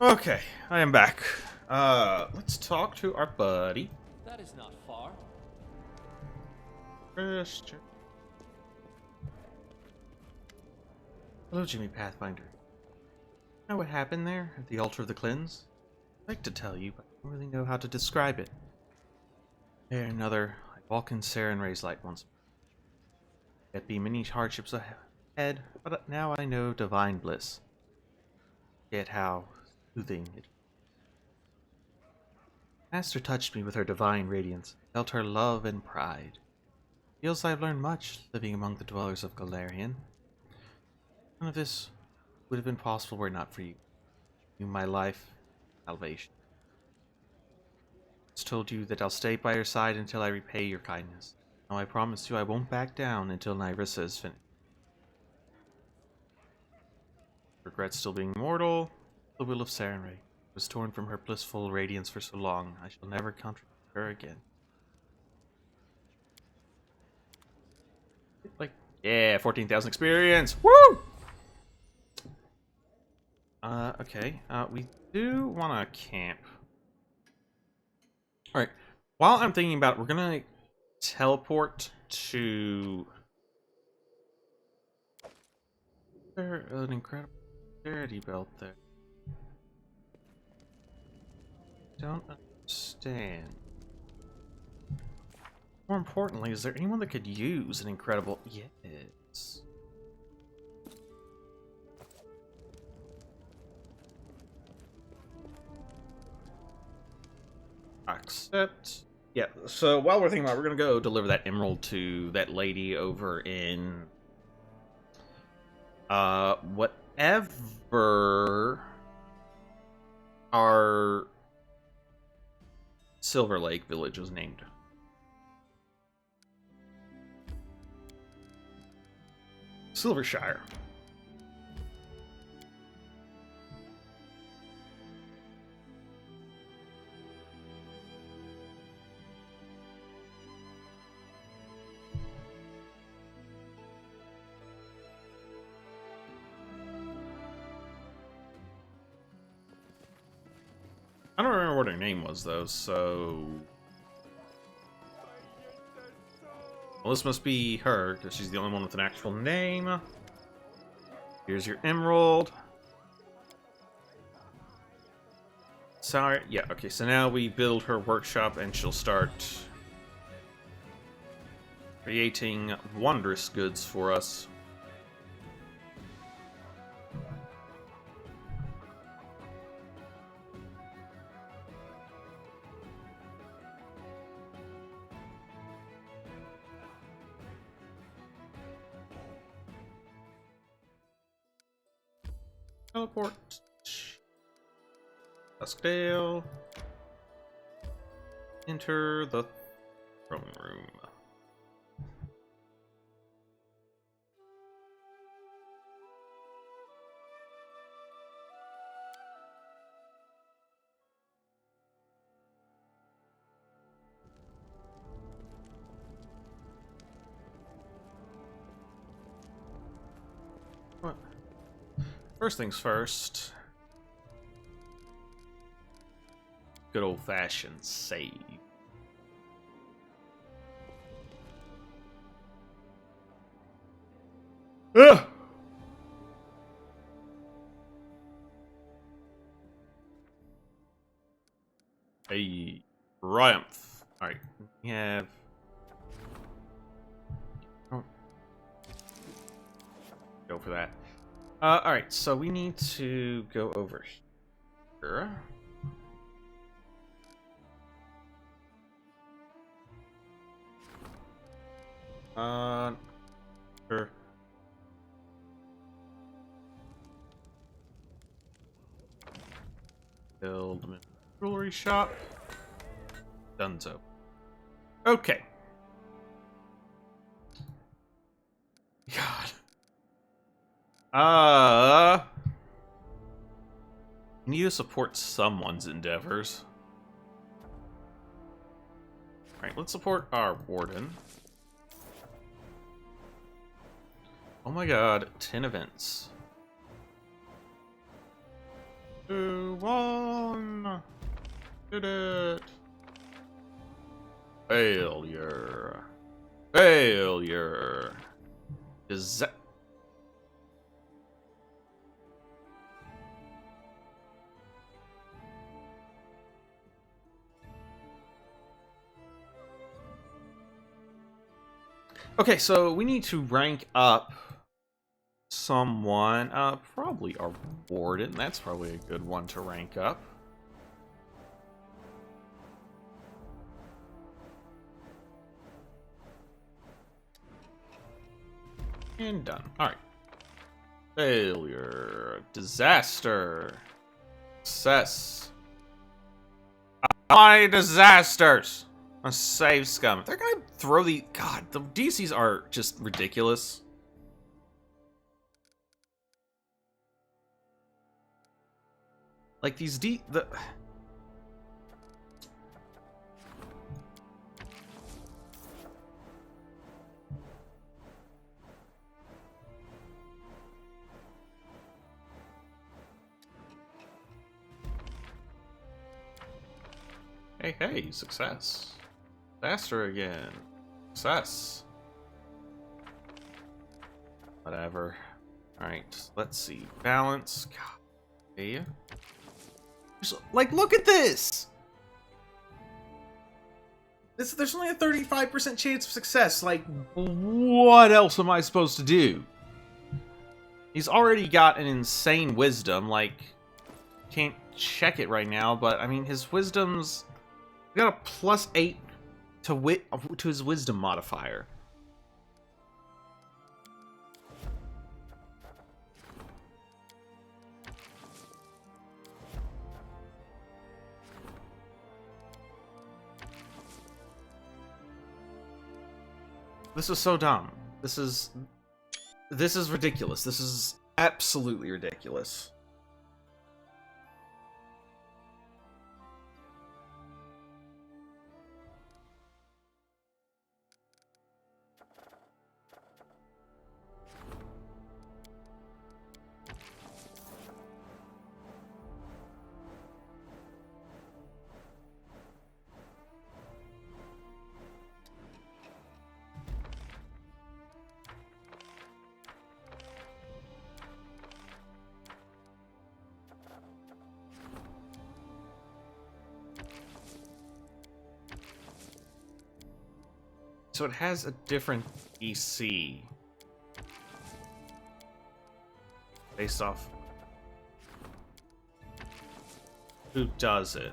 Okay, I am back. Let's talk to our buddy. That is not far. Christian. Hello, Jimmy Pathfinder. Know what happened there at the altar of the cleanse? I'd like to tell you, but I don't really know how to describe it. There, another, like Vulcan Saren rays light once. Yet be many hardships ahead, but now I know divine bliss. Yet how soothing it. Master touched me with her divine radiance, felt her love and pride. Feels I've learned much living among the dwellers of Galarian. None of this would have been possible were it not for you. You, my life, salvation. I told you that I'll stay by your side until I repay your kindness. Now I promise you I won't back down until Nyrissa is finished. Regret still being mortal, the will of Sarenrae was torn from her blissful radiance for so long, I shall never contradict her again. Like, yeah, 14,000 experience! Woo! Okay, we do want to camp. Alright, while I'm thinking about it, we're gonna teleport to... There's an incredible security belt there. Don't understand. More importantly, is there anyone that could use an incredible... Yes. Accept. Yeah, so while we're thinking about it, we're gonna go deliver that emerald to that lady over in... whatever our Silver Lake village was named. Silvershire. I don't remember what her name was, though, so... Well, this must be her, because she's the only one with an actual name. Here's your emerald. Sorry, yeah, okay, so now we build her workshop, and she'll start creating wondrous goods for us. Teleport. Duskdale. Enter the throne room. What? First things first. Good old-fashioned save. Ugh! A triumph. Alright, we have... Oh. Go for that. Alright, so we need to go over here. Sure. Build a jewelry shop. Dunzo. Okay. God. We need to support someone's endeavors. Alright, let's support our warden. Oh my god, 10 events. 2, 1. Did it. Failure. Failure. Okay, so we need to rank up someone. Probably our warden. That's probably a good one to rank up. And done. Alright. Failure. Disaster. Success. My disasters! A save scum. They're gonna throw the... God, the DCs are just ridiculous. Like, these Hey, hey, success. Faster again. Success. Whatever. Alright, let's see. Balance. God. Okay. Like, look at this! There's only a 35% chance of success. Like, what else am I supposed to do? He's already got an insane wisdom. Like, can't check it right now, but I mean, his wisdom's... He got a +8 to his wisdom modifier. This is so dumb. This is ridiculous. This is absolutely ridiculous. So it has a different EC based off who does it.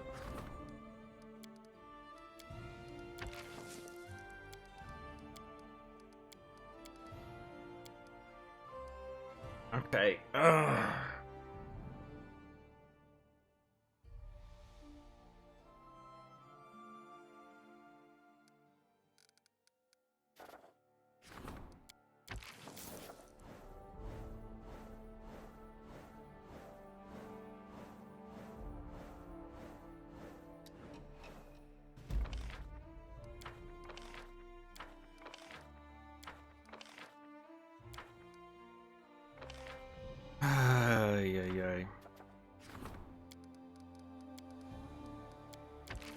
Okay. Ugh.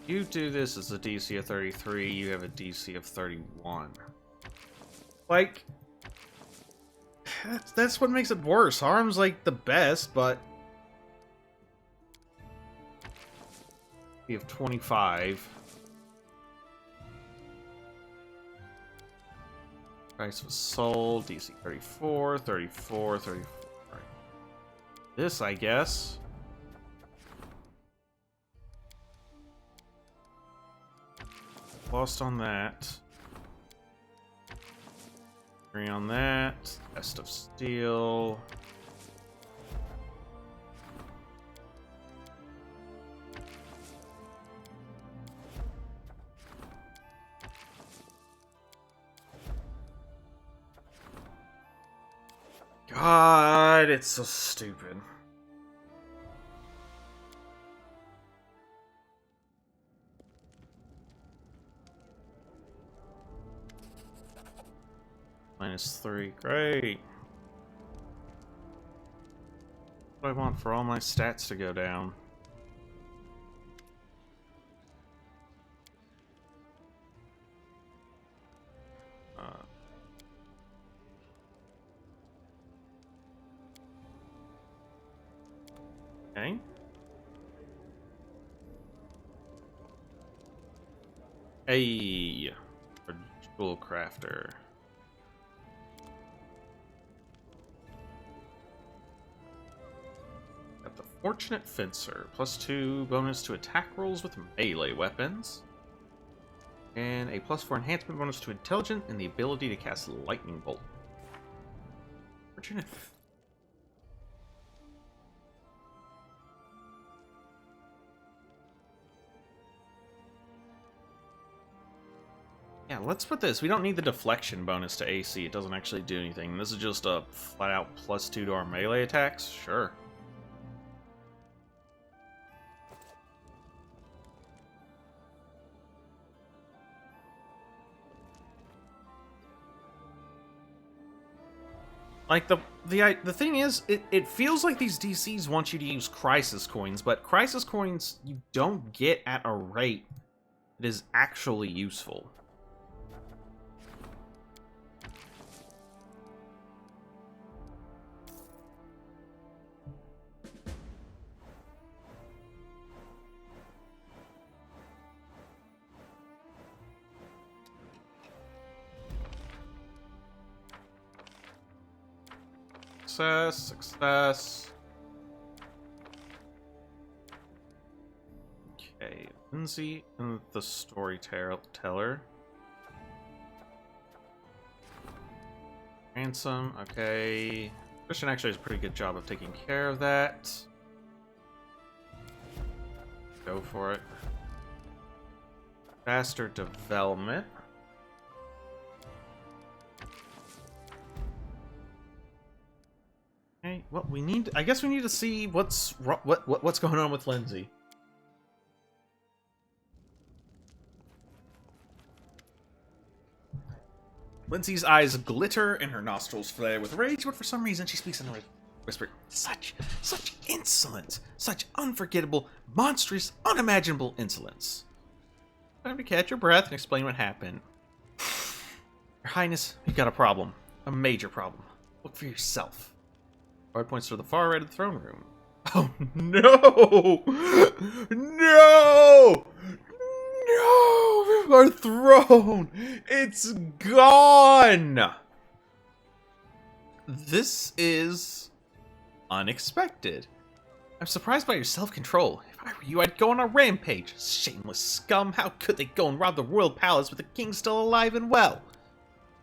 You do this as a DC of 33, you have a DC of 31. Like, that's what makes it worse. Harm's like the best, but you have 25. Price was sold, DC 34, 34, 34. Right. This, I guess. Lost on that. 3 on that. Best of Steel. God, it's so stupid. -3, great. What do I want for all my stats to go down? Okay. A jewel crafter. Got the Fortunate Fencer, +2 bonus to attack rolls with melee weapons, and a +4 enhancement bonus to intelligence and the ability to cast lightning bolt. Fortunate. Yeah, let's put this. We don't need the deflection bonus to AC. It doesn't actually do anything. This is just a flat-out +2 to our melee attacks? Sure. Like, the thing is, it feels like these DCs want you to use Crisis Coins, but Crisis Coins you don't get at a rate that is actually useful. Success. Okay, Lindsay and the storyteller. Ransom, okay. Christian actually does a pretty good job of taking care of that. Go for it. Faster development. Okay, well, I guess we need to see what's going on with Lindsay. Lindsay's eyes glitter and her nostrils flare with rage, but for some reason she speaks in a whisper. Such insolence! Such unforgettable, monstrous, unimaginable insolence. Time to catch your breath and explain what happened. Your Highness, you've got a problem. A major problem. Look for yourself. Guard points to the far right of the throne room. Oh no! No! No! Our throne! It's gone! This is unexpected. I'm surprised by your self-control. If I were you, I'd go on a rampage. Shameless scum, how could they go and rob the royal palace with the king still alive and well?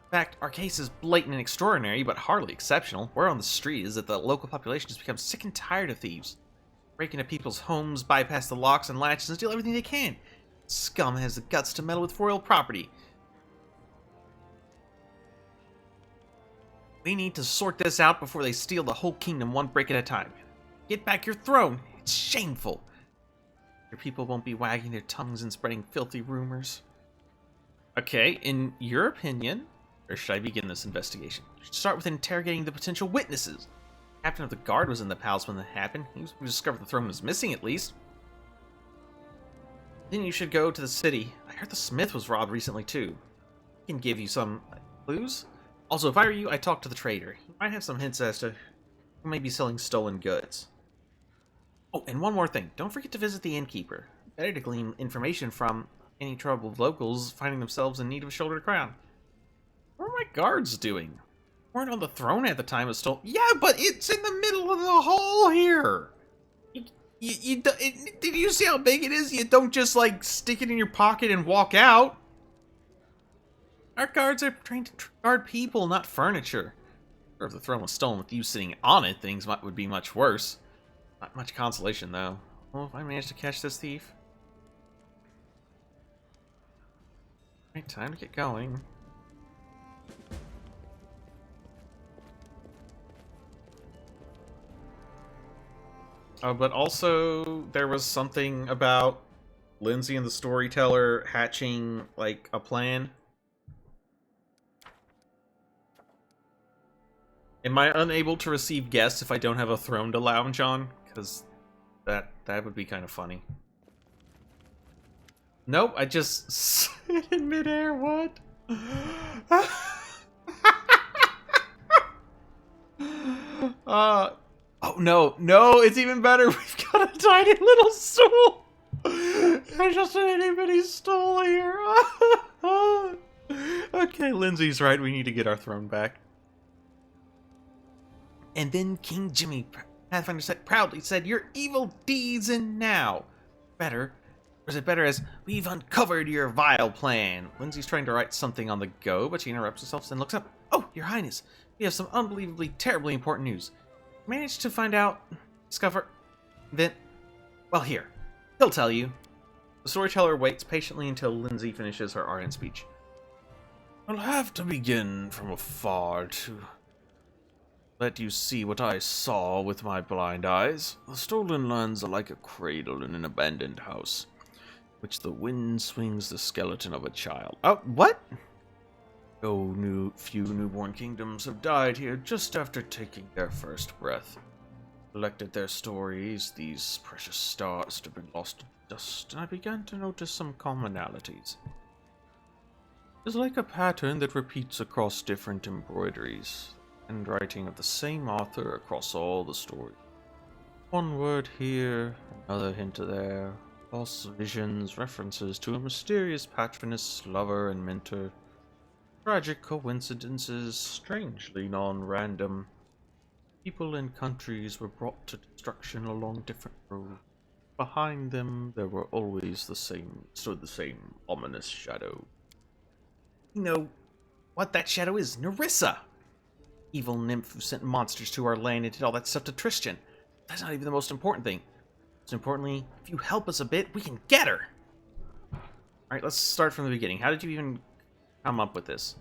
In fact, our case is blatant and extraordinary, but hardly exceptional. Word on the street is that the local population has become sick and tired of thieves. Break into people's homes, bypass the locks and latches, and steal everything they can. Scum has the guts to meddle with royal property. We need to sort this out before they steal the whole kingdom one break at a time. Get back your throne. It's shameful. Your people won't be wagging their tongues and spreading filthy rumors. Okay, in your opinion, where should I begin this investigation? You should start with interrogating the potential witnesses. The captain of the guard was in the palace when that happened. He discovered the throne was missing, at least. Then you should go to the city. I heard the smith was robbed recently, too. He can give you some clues. Also, if I were you, I'd talk to the trader. He might have some hints as to who may be selling stolen goods. Oh, and one more thing. Don't forget to visit the innkeeper. Better to glean information from any troubled locals finding themselves in need of a shoulder to crown. What are my guards doing? Weren't on the throne at the time it stole. Yeah, but it's in the middle of the hall here. Did you see how big it is? You don't just like stick it in your pocket and walk out. Our guards are trained to guard people, not furniture. Or if the throne was stolen with you sitting on it, things would be much worse. Not much consolation though. Well, if I managed to catch this thief. Right, time to get going. But also, there was something about Lindsay and the storyteller hatching, like, a plan. Am I unable to receive guests if I don't have a throne to lounge on? Because that would be kind of funny. Nope, I just sit in midair. What? Oh no, it's even better. We've got a tiny little stool. There's just an itty bitty stool here. Okay, Lindsay's right. We need to get our throne back. And then King Jimmy, Pathfinder said, proudly said, "Your evil deeds end now." Better. Or is it better as, "We've uncovered your vile plan"? Lindsay's trying to write something on the go, but she interrupts herself and looks up. "Oh, Your Highness, we have some unbelievably, terribly important news. Managed to find out, discover, then, well, here, he'll tell you." The storyteller waits patiently until Lindsay finishes her ardent speech. "I'll have to begin from afar to let you see what I saw with my blind eyes. The stolen lands are like a cradle in an abandoned house, which the wind swings the skeleton of a child." Oh, what? Few newborn kingdoms have died here just after taking their first breath. Collected their stories, these precious stars have been lost to dust, and I began to notice some commonalities. It's like a pattern that repeats across different embroideries, and writing of the same author across all the stories. One word here, another hint there, false visions, references to a mysterious patroness, lover, and mentor. Tragic coincidences, strangely non-random. People and countries were brought to destruction along different roads. Behind them, there were always stood the same ominous shadow. You know what that shadow is? Nerissa! Evil nymph who sent monsters to our land and did all that stuff to Tristan. That's not even the most important thing. Most importantly, if you help us a bit, we can get her! Alright, let's start from the beginning. How did you even come up with this?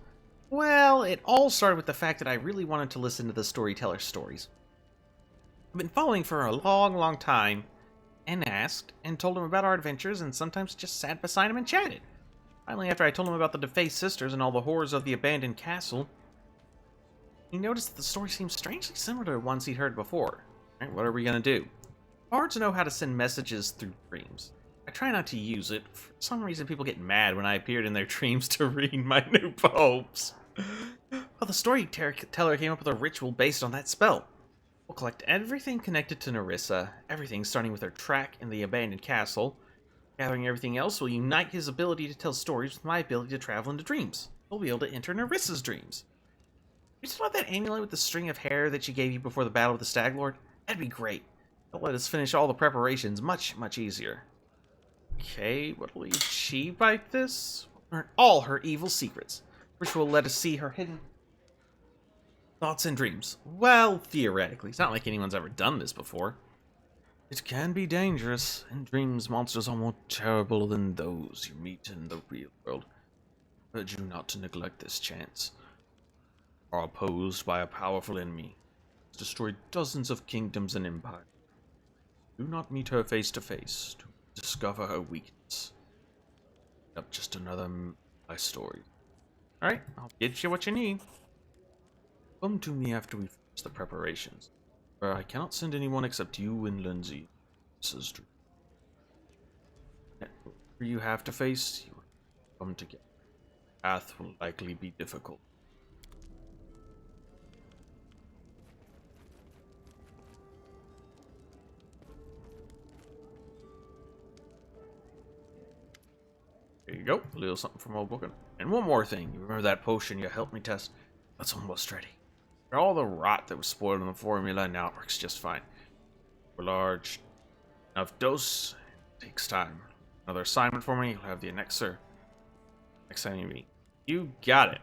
Well, it all started with the fact that I really wanted to listen to the storyteller's stories. I've been following for a long, long time, and asked, and told him about our adventures, and sometimes just sat beside him and chatted. Finally, after I told him about the defaced sisters and all the horrors of the abandoned castle, he noticed that the story seemed strangely similar to ones he'd heard before. Alright, what are we gonna do? Bards know how to send messages through dreams. I try not to use it. For some reason, people get mad when I appeared in their dreams to read my new poems. Well, the storyteller came up with a ritual based on that spell. We'll collect everything connected to Nerissa, everything starting with her track in the abandoned castle. Gathering everything else will unite his ability to tell stories with my ability to travel into dreams. We'll be able to enter Nerissa's dreams. You still have that amulet with the string of hair that she gave you before the battle with the Stag Lord? That'd be great. It'll let us finish all the preparations much, much easier. Okay, what'll we achieve by this? We'll learn all her evil secrets, which will let us see her hidden thoughts and dreams. Well, theoretically. It's not like anyone's ever done this before. It can be dangerous. In dreams, monsters are more terrible than those you meet in the real world. I urge you not to neglect this chance. Are opposed by a powerful enemy. Has destroyed dozens of kingdoms and empires. Do not meet her face to face to discover her weakness. Up just another my story. Alright, I'll get you what you need. Come to me after we finish the preparations. For I cannot send anyone except you and Lindsay. Sister. Whatever you have to face, you will come together. The path will likely be difficult. There you go, a little something from old book. And one more thing, you remember that potion you helped me test? That's almost ready. For all the rot that was spoiled in the formula, now it works just fine. For large enough dose, it takes time. Another assignment for me, you'll have the annexer next time you meet. You got it.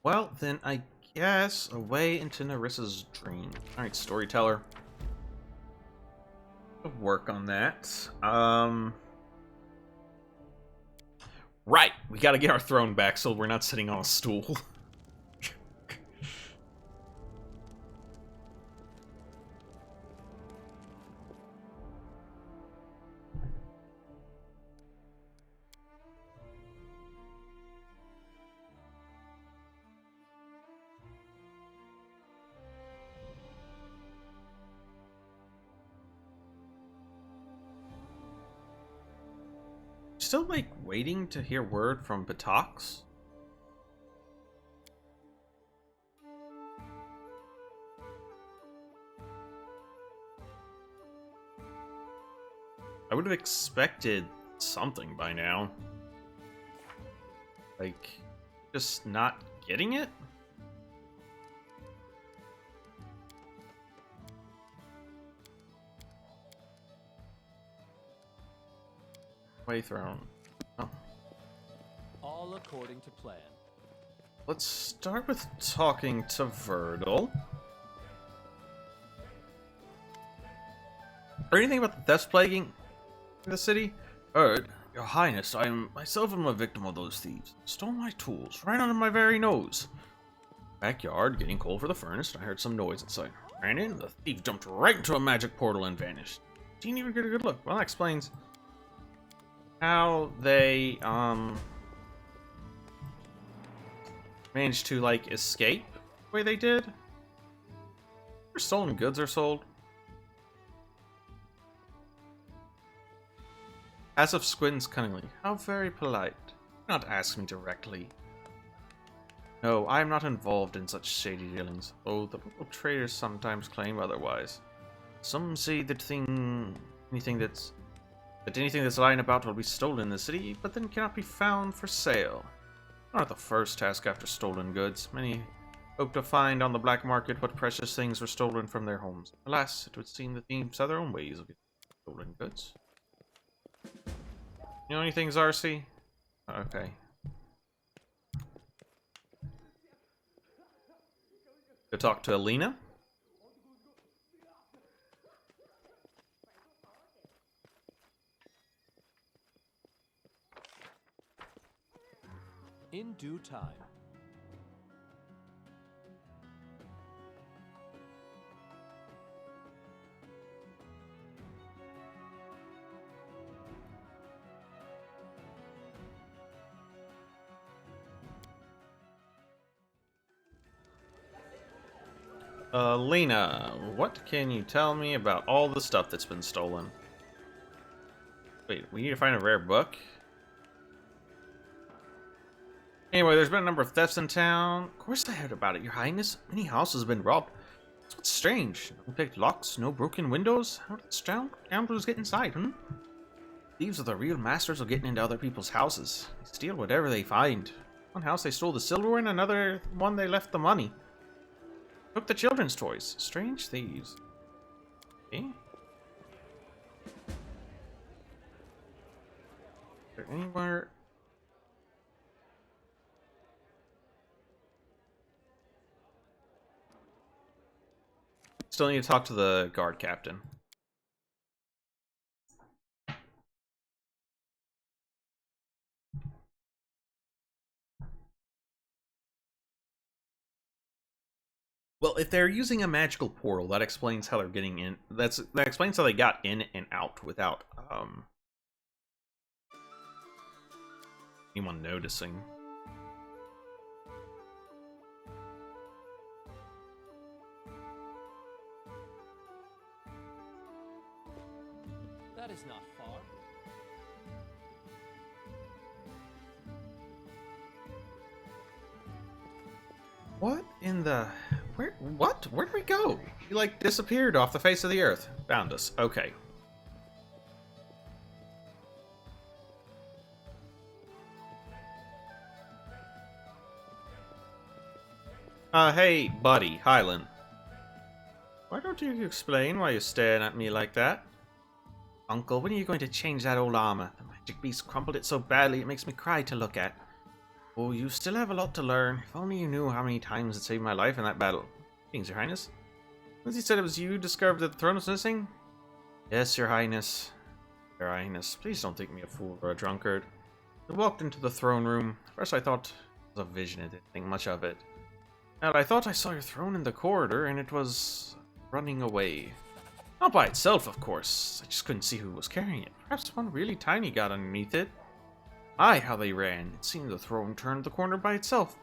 Well, then I guess away into Nerissa's dream. Alright, storyteller. Work on that. Right, we gotta get our throne back so we're not sitting on a stool. still, like, waiting to hear word from Batox? I would have expected something by now. Like, just not getting it? Way thrown. Oh. All according to plan. Let's start with talking to Verdal. Or anything about the thefts plaguing the city? Your Highness, I myself am a victim of those thieves. Stole my tools right under my very nose. Backyard, getting coal for the furnace, and I heard some noise inside. Ran in, the thief jumped right into a magic portal and vanished. Didn't even get a good look. Well, that explains how they, managed to, like, escape the way they did. Where stolen goods are sold. Asif squints cunningly. How very polite. Do not ask me directly. No, I am not involved in such shady dealings, though the local traders sometimes claim otherwise. Some say that anything that's lying about will be stolen in the city, but then cannot be found for sale. Not the first task after stolen goods. Many hope to find on the black market what precious things were stolen from their homes. Alas, it would seem the thieves have their own ways of getting stolen goods. You know anything, Zarcy? Okay. Go talk to Alina. In due time. Lena, what can you tell me about all the stuff that's been stolen? Wait, we need to find a rare book? Anyway, there's been a number of thefts in town. Of course I heard about it, Your Highness. Many houses have been robbed. That's what's strange. No picked locks, no broken windows. How did scoundrels get inside, Thieves are the real masters of getting into other people's houses. They steal whatever they find. One house they stole the silverware, and another one they left the money. Took the children's toys. Strange thieves. Okay. Is there anywhere? Still need to talk to the guard captain. Well, if they're using a magical portal, that explains how they're getting in. That explains how they got in and out without anyone noticing. That is not far. What in the... What? Where'd we go? You, like, disappeared off the face of the earth. Found us. Okay. Hey, buddy, Highland. Why don't you explain why you're staring at me like that? Uncle, when are you going to change that old armor? The magic beast crumpled it so badly it makes me cry to look at. Oh, you still have a lot to learn. If only you knew how many times it saved my life in that battle. Greetings, Your Highness. Since you said it was you who discovered that the throne was missing? Yes, Your Highness. Your Highness, please don't think me a fool or a drunkard. I walked into the throne room. First I thought it was a vision. I didn't think much of it. And I thought I saw your throne in the corridor, and it was running away. Not by itself, of course. I just couldn't see who was carrying it. Perhaps one really tiny got underneath it. My, how they ran. It seemed the throne turned the corner by itself.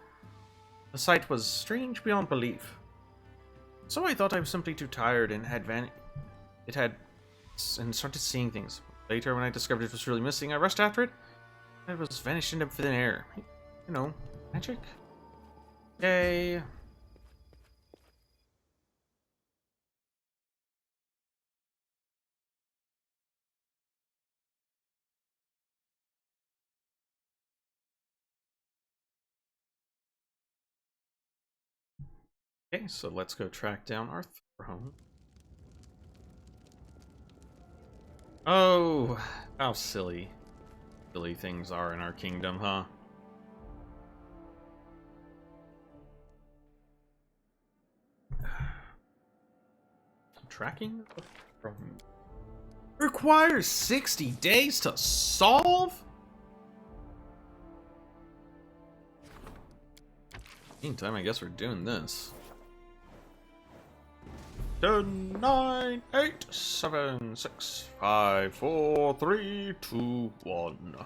The sight was strange beyond belief. So I thought I was simply too tired and and started seeing things. Later, when I discovered it was really missing, I rushed after it. It was vanished into thin air. You know, magic. Yay. Okay, so let's go track down our throne. Oh, how silly things are in our kingdom, huh? Tracking the throne requires 60 days to solve? Meantime, I guess we're doing this. 10, 9, 8, 7, 6, 5, 4, 3, 2, 1.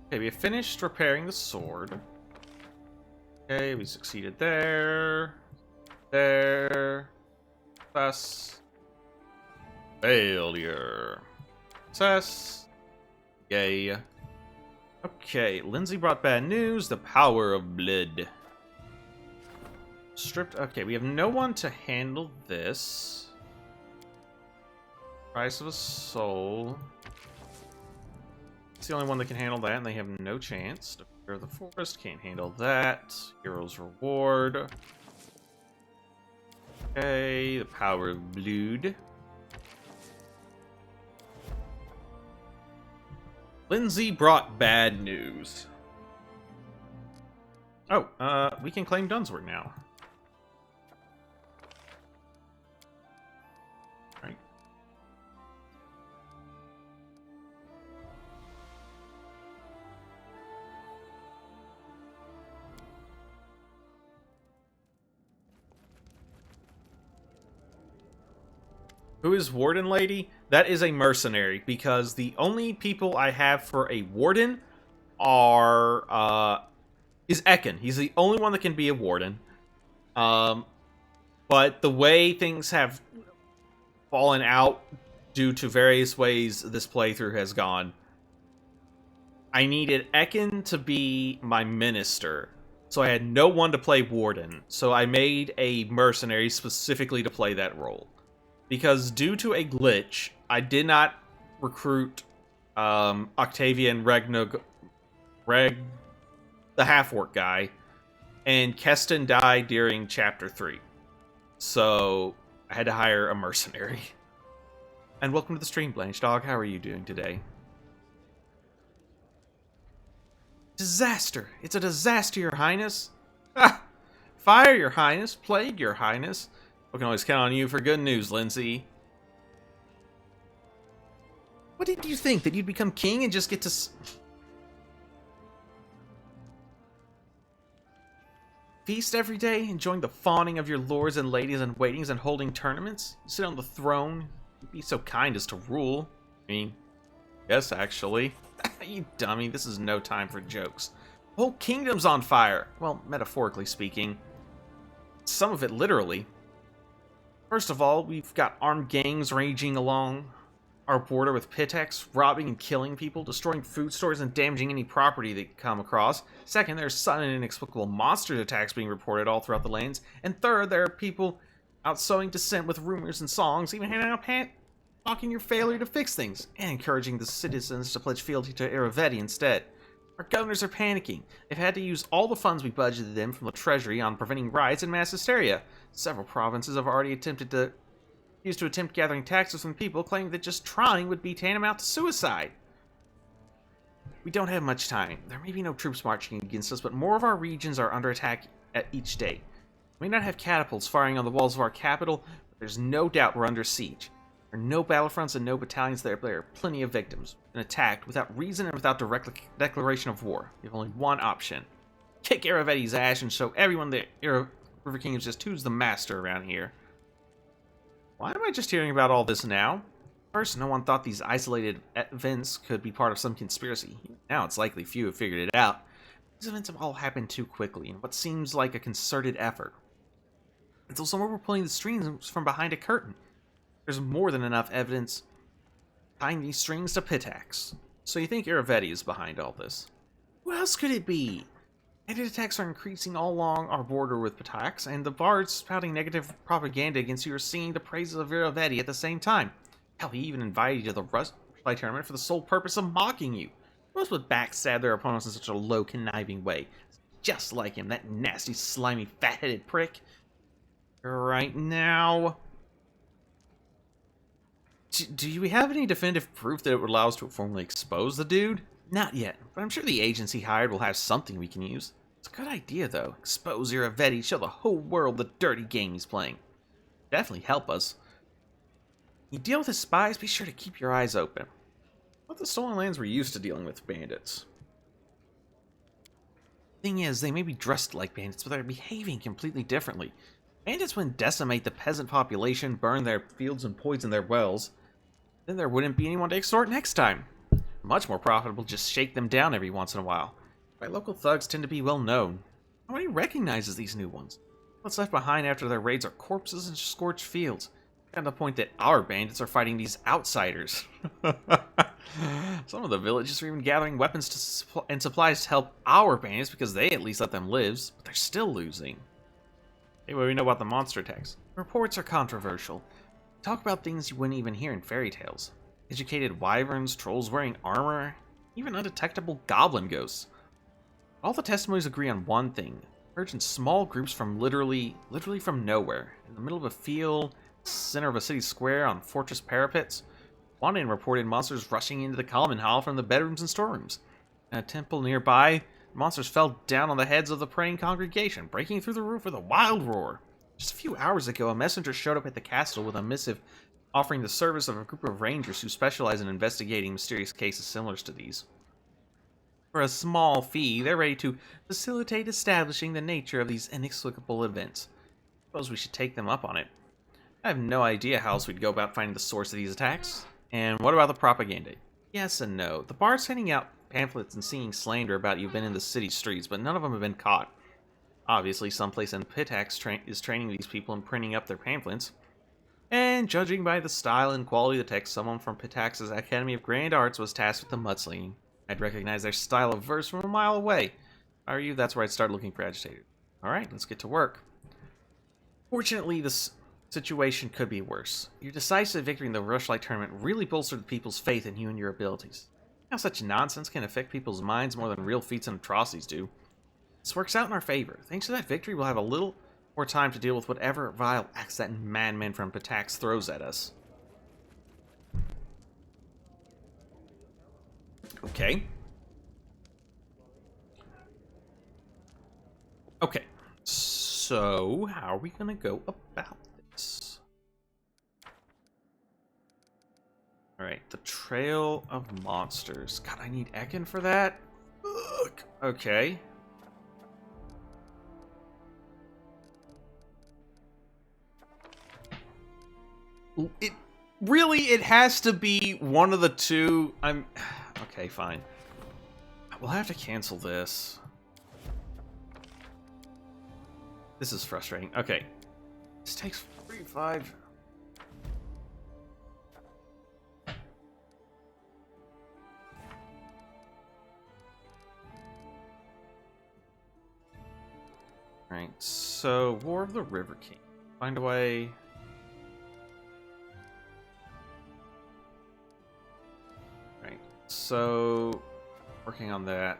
Okay, we have finished repairing the sword. Okay, we succeeded there. There. Success. Failure. Success. Yay. Okay, Lindsay brought bad news. The power of blood. Stripped. Okay, we have no one to handle this. Price of a soul. It's the only one that can handle that, and they have no chance. Defender of the forest can't handle that. Hero's reward. Okay, the power of blood. Lindsay brought bad news. Oh, we can claim Dunsworth now. Right. Who is Warden Lady? That is a mercenary, because the only people I have for a Warden are, is Ekin. He's the only one that can be a Warden. But the way things have fallen out due to various ways this playthrough has gone, I needed Ekin to be my minister. So I had no one to play Warden. So I made a mercenary specifically to play that role. Because due to a glitch, I did not recruit Octavia and Reg, the half-orc guy, and Keston died during Chapter 3. So I had to hire a mercenary. And welcome to the stream, Blanche Dog. How are you doing today? Disaster! It's a disaster, Your Highness! Ah! Fire, Your Highness! Plague, Your Highness! We can always count on you for good news, Lindsay. What did you think? That you'd become king and just get to... feast every day, enjoying the fawning of your lords and ladies and waitings and holding tournaments? Sit on the throne, be so kind as to rule. I mean, yes, actually. You dummy, this is no time for jokes. The whole kingdom's on fire. Well, metaphorically speaking. Some of it literally. First of all, we've got armed gangs raging along our border with pickaxe, robbing and killing people, destroying food stores, and damaging any property they come across. Second, there's sudden and inexplicable monster attacks being reported all throughout the lands. And third, there are people out sowing dissent with rumors and songs, even handing out talking your failure to fix things, and encouraging the citizens to pledge fealty to Iravetti instead. Our governors are panicking. They've had to use all the funds we budgeted them from the treasury on preventing riots and mass hysteria. Several provinces have already attempt gathering taxes from people, claiming that just trying would be tantamount to suicide. We don't have much time. There may be no troops marching against us, but more of our regions are under attack at each day. We may not have catapults firing on the walls of our capital, but there's no doubt we're under siege. There are no battlefronts and no battalions there, but there are plenty of victims, and attacked without reason and without direct declaration of war. We have only one option. Kick Iravetti's ass and show everyone that River King is just who's the master around here. Why am I just hearing about all this now? First, no one thought these isolated events could be part of some conspiracy. Now it's likely few have figured it out. These events have all happened too quickly, in what seems like a concerted effort. Until someone were pulling the strings from behind a curtain. There's more than enough evidence tying these strings to Pitax. So you think Iravetti is behind all this? Who else could it be? Bandit attacks are increasing all along our border with Patax, and the bards spouting negative propaganda against you are singing the praises of Iravetti at the same time. Hell, he even invited you to the Rushlight tournament for the sole purpose of mocking you. Most would backstab their opponents in such a low, conniving way. Just like him, that nasty, slimy, fat-headed prick. Right now... Do you have any definitive proof that it would allow us to formally expose the dude? Not yet, but I'm sure the agents he hired will have something we can use. It's a good idea, though. Expose Iravetti, show the whole world the dirty game he's playing. Definitely help us. You deal with his spies, be sure to keep your eyes open. But the Stolen Lands were used to dealing with bandits. Thing is, they may be dressed like bandits, but they're behaving completely differently. Bandits wouldn't decimate the peasant population, burn their fields, and poison their wells. Then there wouldn't be anyone to extort next time. Much more profitable just shake them down every once in a while. My local thugs tend to be well known. Nobody recognizes these new ones. What's left behind after their raids are corpses and scorched fields. At the point that our bandits are fighting these outsiders. Some of the villages are even gathering weapons and supplies to help our bandits because they at least let them live, but they're still losing. Hey, what do we know about the monster attacks? Reports are controversial. Talk about things you wouldn't even hear in fairy tales. Educated wyverns, trolls wearing armor, even undetectable goblin ghosts. All the testimonies agree on one thing. Emerge in small groups from literally from nowhere. In the middle of a field, center of a city square, on fortress parapets. One in reported monsters rushing into the common hall from the bedrooms and storerooms. In a temple nearby, monsters fell down on the heads of the praying congregation, breaking through the roof with a wild roar. Just a few hours ago, a messenger showed up at the castle with a missive offering the service of a group of rangers who specialize in investigating mysterious cases similar to these. For a small fee, they're ready to facilitate establishing the nature of these inexplicable events. Suppose we should take them up on it. I have no idea how else we'd go about finding the source of these attacks. And what about the propaganda? Yes and no. The bards sending out pamphlets and singing slander about you've been in the city streets, but none of them have been caught. Obviously, someplace in Pitax is training these people and printing up their pamphlets. And judging by the style and quality of the text, someone from Pitax's Academy of Grand Arts was tasked with the mudslinging. I'd recognize their style of verse from a mile away. If I were you, that's where I'd start looking for agitators. Alright, let's get to work. Fortunately, this situation could be worse. Your decisive victory in the Rushlight tournament really bolstered the people's faith in you and your abilities. How such nonsense can affect people's minds more than real feats and atrocities do. This works out in our favor. Thanks to that victory, we'll have a little more time to deal with whatever vile acts that madman from Pitax throws at us. Okay. Okay. So, how are we going to go about this? Alright, the Trail of Monsters. God, I need Ekin for that? Ugh. Okay. It has to be one of the two. Okay, fine. We'll have to cancel this. This is frustrating. Okay. This takes 45. Alright, so War of the River King. Find a way. Right, so working on that.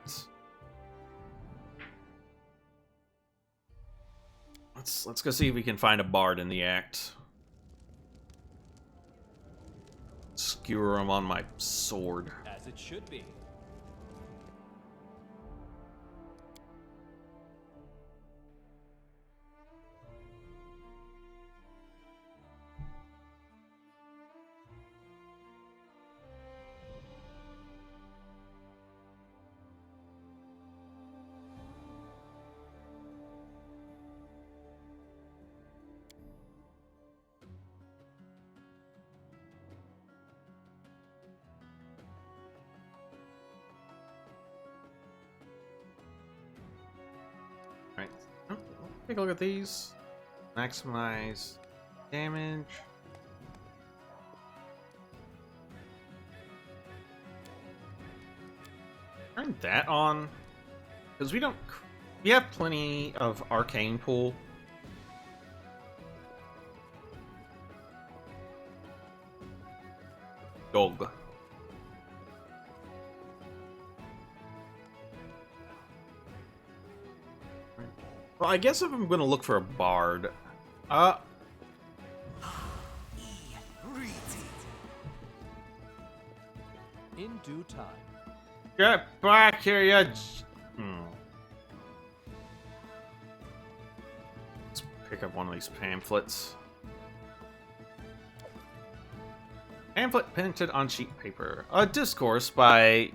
Let's go see if we can find a bard in the act. Skewer him on my sword. As it should be. Right. Oh, take a look at these. Maximize damage. Turn that on. Because we have plenty of arcane pool. Dog. Well, I guess if I'm gonna look for a bard, In due time. get back here, you. Let's pick up one of these pamphlets. Pamphlet printed on sheet paper. A discourse by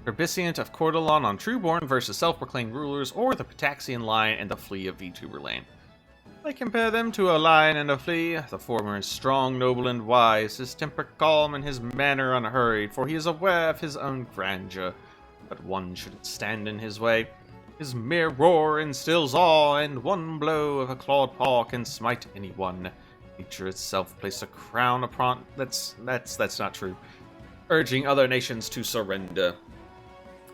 Herbiciant of Cordelon on Trueborn versus self-proclaimed rulers, or the Pataxian lion and the flea of VTuber Lane. I compare them to a lion and a flea. The former is strong, noble, and wise, his temper calm, and his manner unhurried, for he is aware of his own grandeur. But one shouldn't stand in his way. His mere roar instills awe, and one blow of a clawed paw can smite anyone. Nature itself placed a crown upon... That's not true. Urging other nations to surrender.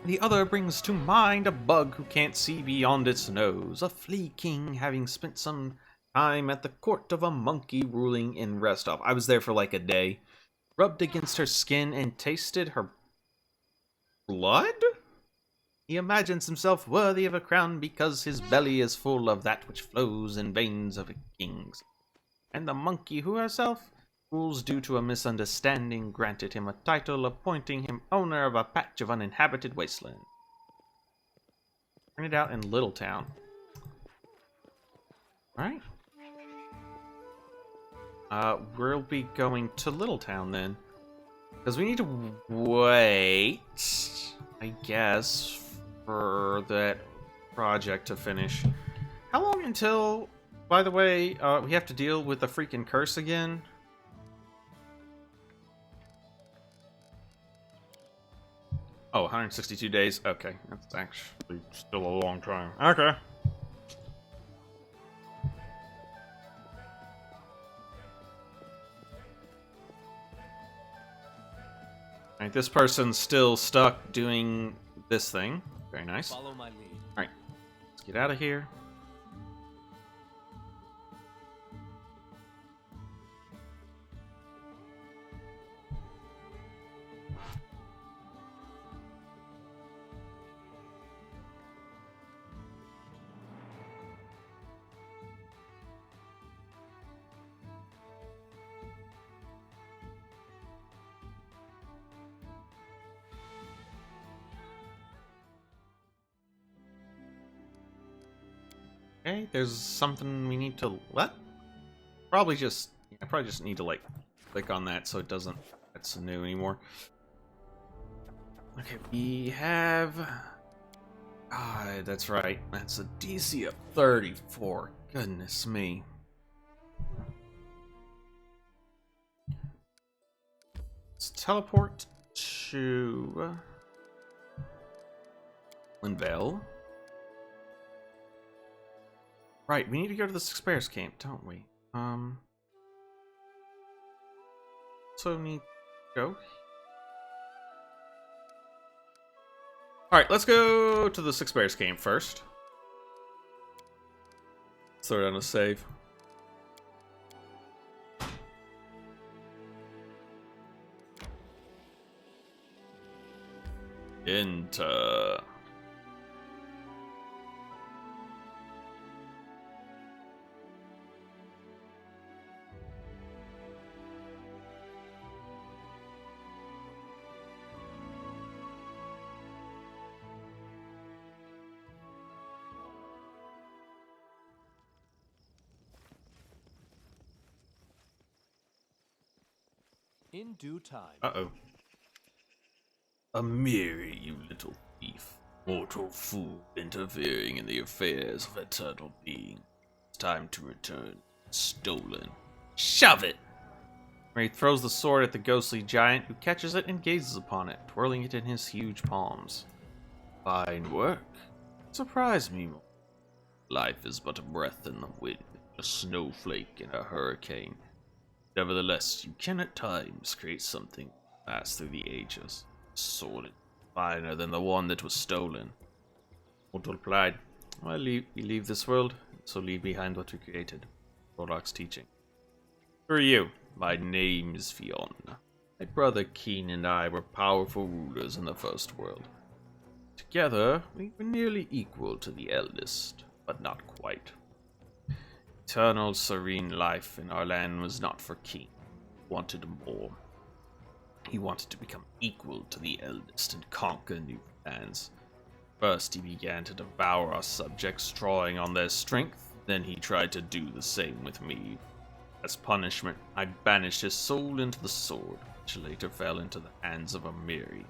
The other brings to mind a bug who can't see beyond its nose, a flea king having spent some time at the court of a monkey ruling in Restov. I was there for like a day. Rubbed against her skin and tasted her blood? He imagines himself worthy of a crown because his belly is full of that which flows in veins of kings. And the monkey who herself rules due to a misunderstanding granted him a title appointing him owner of a patch of uninhabited wasteland. Turn it out in Littletown. Alright. We'll be going to Littletown then. Because we need to wait, I guess, for that project to finish. How long until, by the way, we have to deal with the freaking curse again? Oh, 162 days. Okay, that's actually still a long time. Okay. Alright, this person's still stuck doing this thing. Very nice. Follow my lead. Alright, let's get out of here. Okay, there's something we need to... What? I probably just need to, like, click on that so it doesn't... That's new anymore. Okay, we have... Ah, that's right. That's a DC of 34. Goodness me. Let's teleport to... Linvale. Right, we need to go to the Six Bears camp, don't we? So need to go. Alright, let's go to the Six Bears camp first. Throw down a save. Enter. In due time. Uh-oh. Amiri, you little thief. Mortal fool interfering in the affairs of eternal being. It's time to return. Stolen. Shove it! He throws the sword at the ghostly giant, who catches it and gazes upon it, twirling it in his huge palms. Fine work. Surprise me more. Life is but a breath in the wind, a snowflake in a hurricane. Nevertheless, you can at times create something pass through the ages. Sword it, finer than the one that was stolen. Mortal replied, well, we leave this world, so leave behind what we created. Warlock's teaching. Who are you? My name is Fiona. My brother Keen and I were powerful rulers in the first world. Together, we were nearly equal to the eldest, but not quite. Eternal, serene life in our land was not for Keen. He wanted more. He wanted to become equal to the eldest and conquer new lands. First, he began to devour our subjects, drawing on their strength. Then he tried to do the same with me. As punishment, I banished his soul into the sword, which later fell into the hands of Amiri.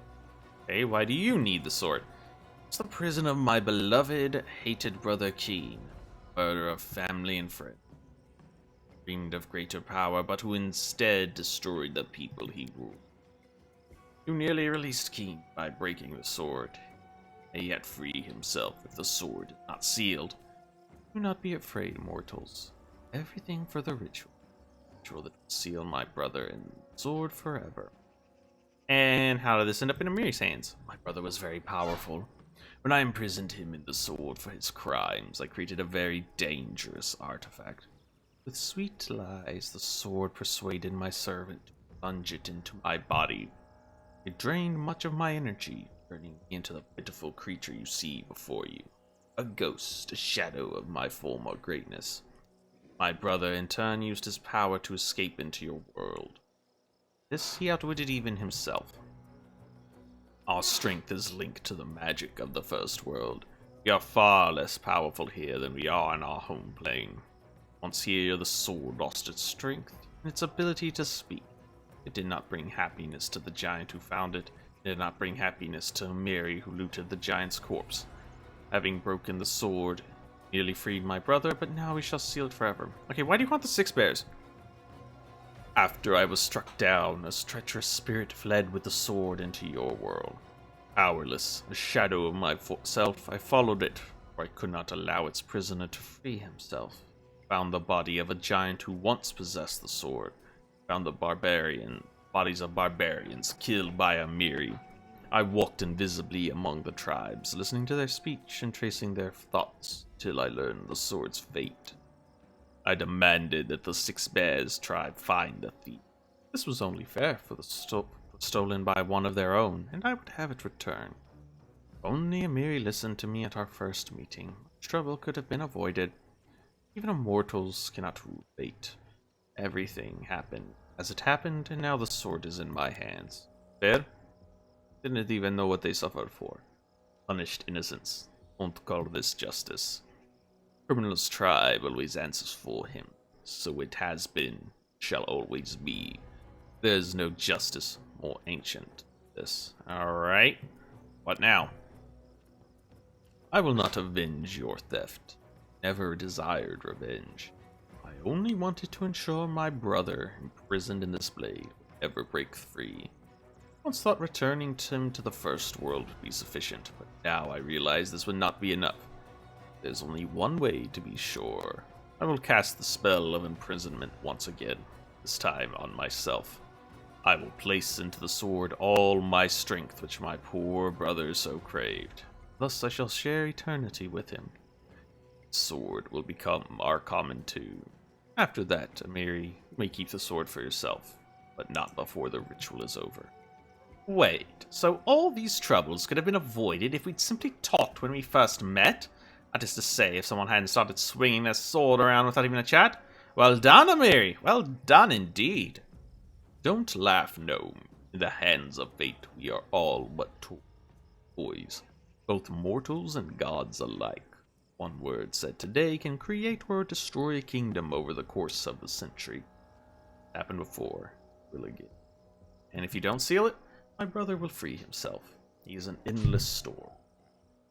Hey, why do you need the sword? It's the prison of my beloved, hated brother Keen, murderer of family and friends. Dreamed of greater power, but who instead destroyed the people he ruled. You nearly released Keen by breaking the sword. He may yet free himself if the sword is not sealed. Do not be afraid, mortals. Everything for the ritual. Ritual that will seal my brother in the sword forever. And how did this end up in Amiri's hands? My brother was very powerful. When I imprisoned him in the sword for his crimes, I created a very dangerous artifact. With sweet lies, the sword persuaded my servant to plunge it into my body. It drained much of my energy, turning me into the pitiful creature you see before you. A ghost, a shadow of my former greatness. My brother, in turn, used his power to escape into your world. This he outwitted even himself. Our strength is linked to the magic of the first world. We are far less powerful here than we are in our home plane. Once here, the sword lost its strength and its ability to speak. It did not bring happiness to the giant who found it. It did not bring happiness to Mary who looted the giant's corpse. Having broken the sword, nearly freed my brother, but now we shall seal it forever. Okay, why do you want the 6 bears? After I was struck down, a treacherous spirit fled with the sword into your world. Powerless, a shadow of myself, I followed it, for I could not allow its prisoner to free himself. Found the body of a giant who once possessed the sword. Found the bodies of barbarians killed by Amiri. I walked invisibly among the tribes, listening to their speech and tracing their thoughts, till I learned the sword's fate. I demanded that the 6 Bears tribe find the thief. This was only fair, for the stolen by one of their own, and I would have it returned. Only Amiri listened to me at our first meeting. Much trouble could have been avoided. Even immortals cannot rule fate. Everything happened as it happened, and now the sword is in my hands. Fair? Didn't even know what they suffered for. Punished innocents. Won't call this justice. Criminal's tribe always answers for him. So it has been, shall always be. There's no justice more ancient than this. Alright. What now? I will not avenge your theft. Never desired revenge. I only wanted to ensure my brother, imprisoned in this blade, would ever break free. Once thought returning him to the first world would be sufficient, but now I realize this would not be enough. There's only one way to be sure. I will cast the spell of imprisonment once again, this time on myself. I will place into the sword all my strength which my poor brother so craved. Thus I shall share eternity with him. The sword will become our common tomb. After that, Amiri, you may keep the sword for yourself, but not before the ritual is over. Wait, so all these troubles could have been avoided if we'd simply talked when we first met? That is to say, if someone hadn't started swinging their sword around without even a chat? Well done, Amiri! Well done indeed! Don't laugh, gnome. In the hands of fate, we are all but toys. Both mortals and gods alike. One word said today can create or destroy a kingdom over the course of a century. Happened before, will again. And if you don't seal it, my brother will free himself. He is an endless storm.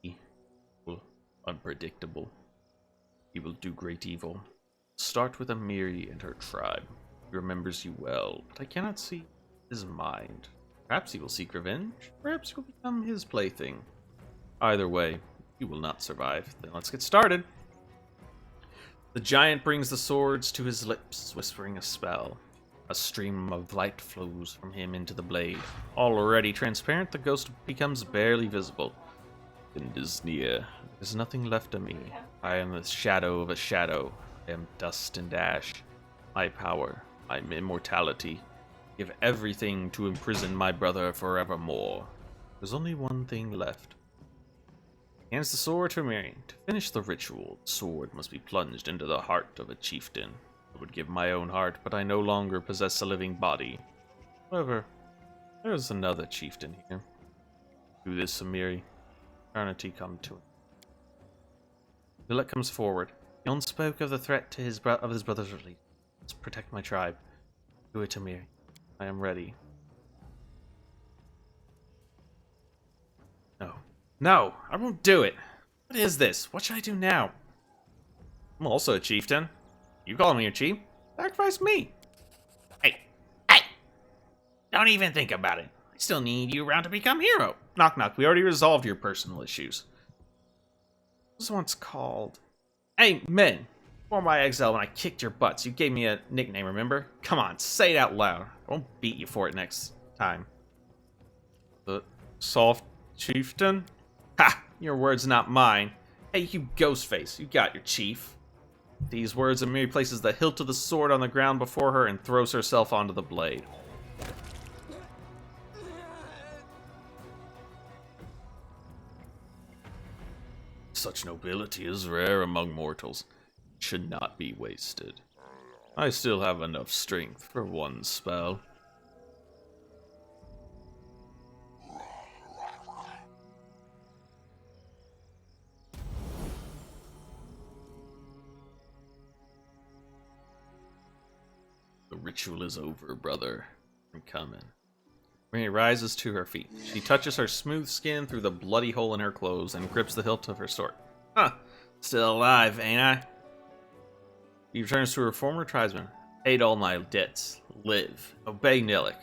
He will unpredictable. He will do great evil. Start with Amiri and her tribe. He remembers you well, but I cannot see his mind. Perhaps he will seek revenge. Perhaps you will become his plaything. Either way, you will not survive. Then let's get started. The giant brings the swords to his lips, whispering a spell. A stream of light flows from him into the blade. Already transparent, the ghost becomes barely visible. End is near. There's nothing left of me. I am the shadow of a shadow. I am dust and ash. My power, my immortality. Give everything to imprison my brother forevermore. There's only one thing left. Hands the sword to Mary. To finish the ritual, the sword must be plunged into the heart of a chieftain. I would give my own heart, but I no longer possess a living body. However, there is another chieftain here. Do this, Amiri. Eternity come to it. Lilith comes forward. Yon spoke of the threat to his brother's release. Let's protect my tribe. Do it, Amiri. I am ready. No. No! I won't do it! What is this? What should I do now? I'm also a chieftain. You call me your chief? Sacrifice me! Hey! Hey! Don't even think about it. I still need you around to become hero. Knock knock, we already resolved your personal issues. This one's called... Hey, men! Before my exile, when I kicked your butts, you gave me a nickname, remember? Come on, say it out loud. I won't beat you for it next time. The soft chieftain? Ha! Your words, not mine. Hey, you Ghostface, you got your chief. These words, Amiri places the hilt of the sword on the ground before her and throws herself onto the blade. Such nobility is rare among mortals. It should not be wasted. I still have enough strength for one spell. The ritual is over, brother. I'm coming. Mary rises to her feet. She touches her smooth skin through the bloody hole in her clothes and grips the hilt of her sword. Huh. Still alive, ain't I? She returns to her former tribesmen. Paid all my debts. Live. Obey Nillik.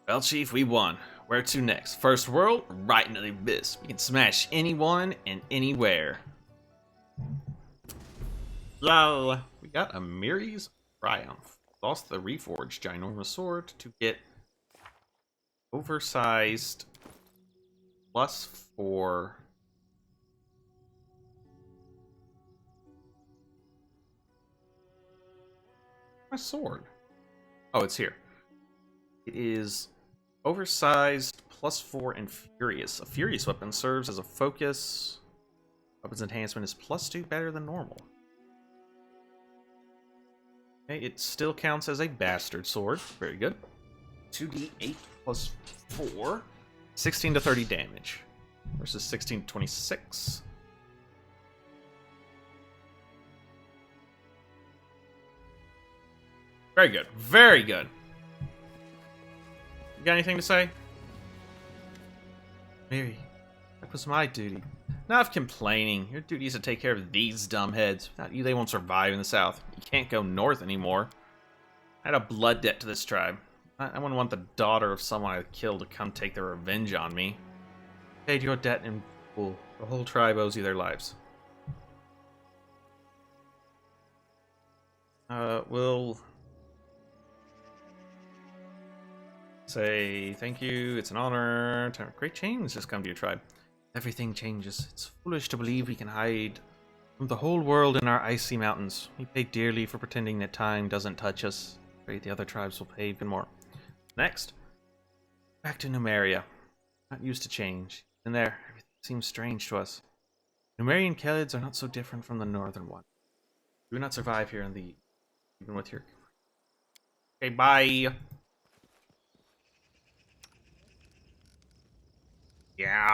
Well, Chief, we won. Where to next? First world? Right into the abyss. We can smash anyone and anywhere. Lol. We got Amiri's triumph. Lost the reforged ginormous sword to get oversized +4. My sword. Oh, it's here. It is oversized +4 and furious. A furious weapon serves as a focus. Weapons enhancement is +2 better than normal. Okay, it still counts as a bastard sword. Very good. 2d8 +4. 16 to 30 damage. Versus 16 to 26. Very good. Very good. You got anything to say? Mary, that was my duty. Enough complaining. Your duty is to take care of these dumbheads. Without you, they won't survive in the south. You can't go north anymore. I had a blood debt to this tribe. I wouldn't want the daughter of someone I killed to come take their revenge on me. Paid your debt in full. The whole tribe owes you their lives. We'll say thank you. It's an honor. Great change has come to your tribe. Everything changes. It's foolish to believe we can hide from the whole world in our icy mountains. We pay dearly for pretending that time doesn't touch us. Afraid the other tribes will pay even more. Next, back to Numeria. Not used to change. In there, everything seems strange to us. Numerian Khelids are not so different from the northern one. You would not survive here in the... even with your... Okay, bye! Yeah,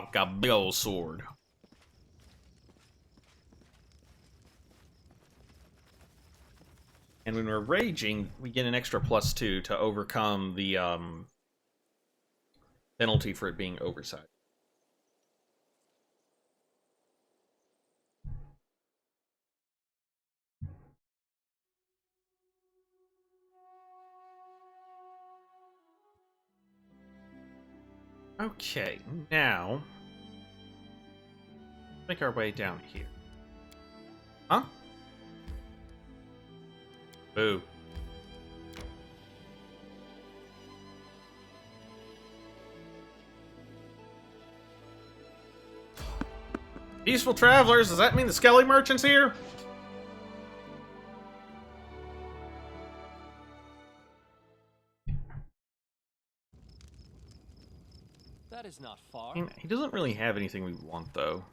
I've got a big old sword. And when we're raging, we get an extra +2 to overcome the penalty for it being oversized. Okay, now make our way down here. Huh? Boo. Peaceful travelers, does that mean the Skelly merchant's here? That is not far. I mean, he doesn't really have anything we want, though.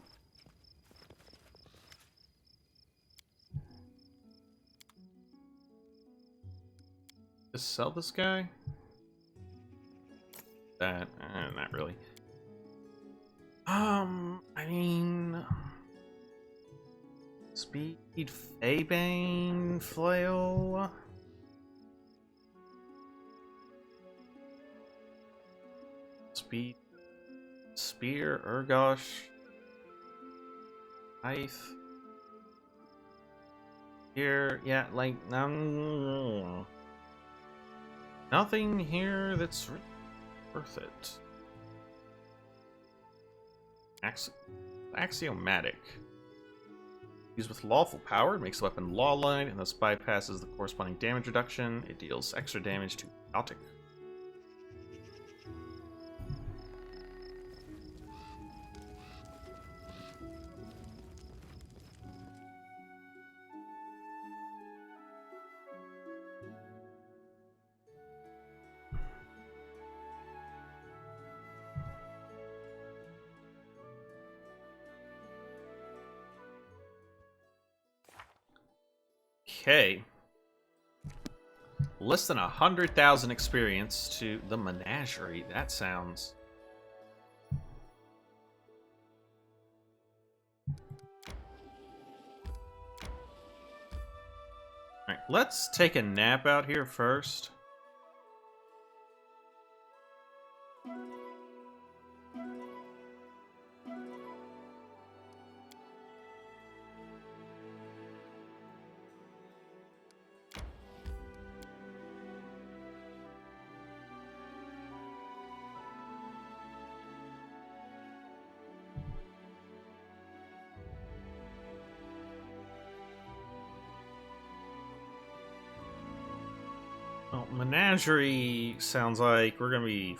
Just sell this guy? That, not really. I mean... Speed, Fabane, Flail... Speed... Spear, Urgosh... Scythe... Here, yeah, like, nothing here that's really worth it. Axiomatic. Used with lawful power, it makes the weapon law-line and thus bypasses the corresponding damage reduction. It deals extra damage to chaotic. Okay. Less than 100,000 experience to the menagerie. That sounds... Alright, let's take a nap out here first. Well, menagerie sounds like we're gonna be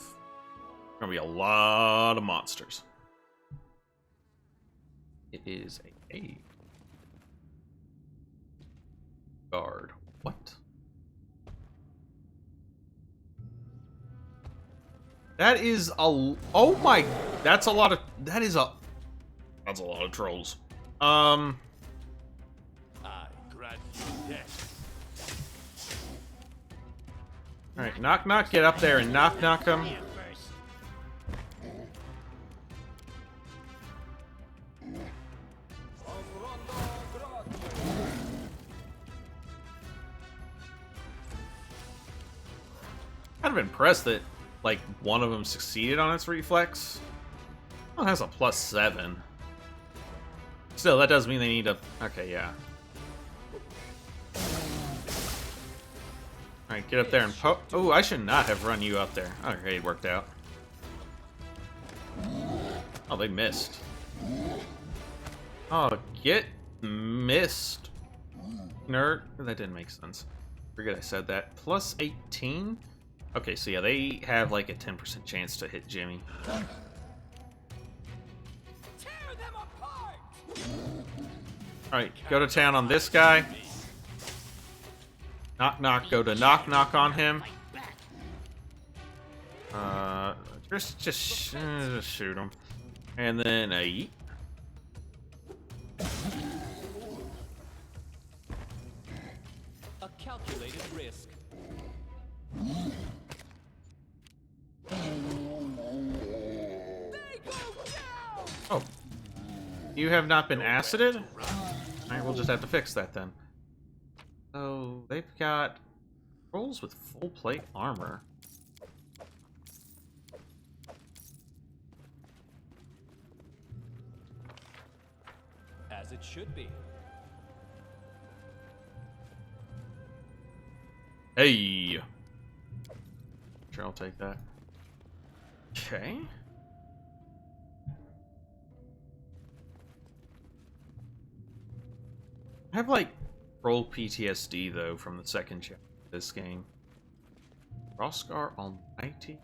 a lot of monsters. It is a cave. Guard. What? That is a... Oh my... That's a lot of... That's a lot of trolls. I grant you death. Alright, knock knock, get up there and knock knock them. Kind of impressed that, like, one of them succeeded on its reflex. Oh, it has a +7. Still, that does mean they need a... Okay, yeah. Alright, get up there and poke. Oh, I should not have run you up there. Okay, it worked out. Oh, they missed. Oh, get missed. Nerd. That didn't make sense. Forget I said that. +18? Okay, so yeah, they have like a 10% chance to hit Jimmy. Alright, go to town on this guy. Knock knock, go to knock knock on him. Just shoot him. And then a yeet. A calculated risk. Oh. You have not been acided? Alright, we'll just have to fix that then. So, they've got rolls with full plate armor. As it should be. Hey! Sure, I'll take that. Okay. I have, like, roll PTSD, though, from the second chapter of this game. Roskar Almighty?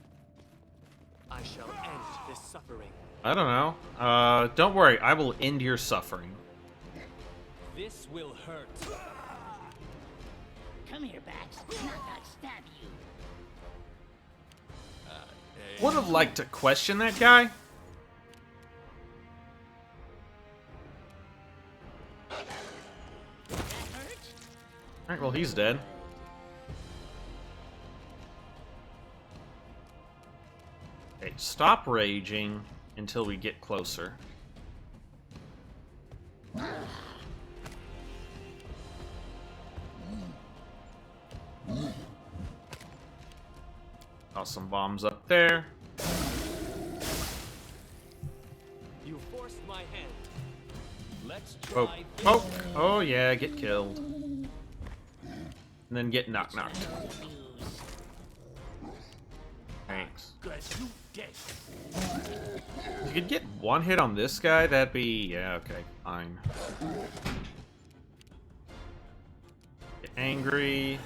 I shall end this suffering. I don't know. Don't worry, I will end your suffering. This will hurt. Come here, Bax. Not stab you. Would have liked to question that guy. That hurt? Alright, well, he's dead. Okay, stop raging until we get closer. Toss some bombs up there. You forced my hand. Let's Poke, try this. poke. Oh yeah, get killed. And then get knocked. Thanks. Good, you dead. If you could get one hit on this guy, that'd be... yeah, okay, fine. Get angry.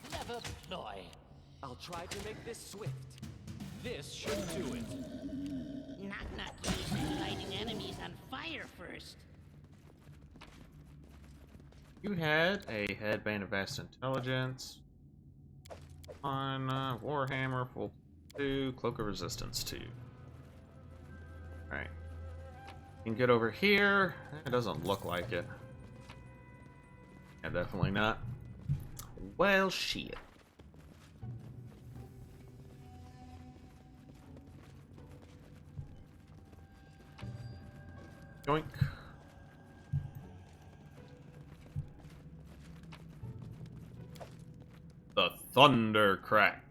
Clever ploy. I'll try to make this swift. This should do it. Knock keys and lighting enemies on fire first. You had a headband of vast intelligence. On Warhammer, full 2, cloak of resistance 2. Alright. You can get over here. It doesn't look like it. Yeah, definitely not. Well, shit. Yoink. The Thunder Crack.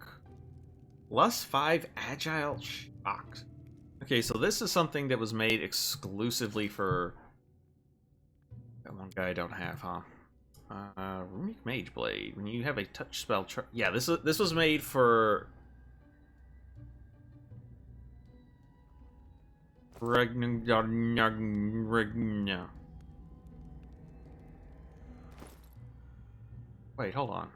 +5 agile shocks. Okay, so this is something that was made exclusively for... that one guy I don't have, huh? Runic Mage Blade. When you have a touch spell... yeah, this was made for... Wait, hold on.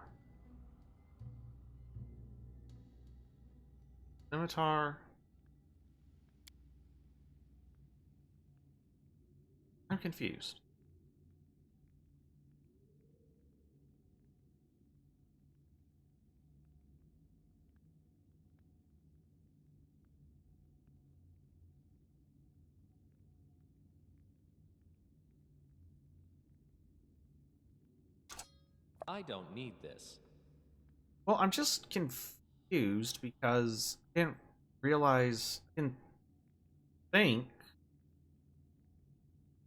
Scimitar. I'm confused. I don't need this. Well, I'm just confused because I didn't realize, I didn't think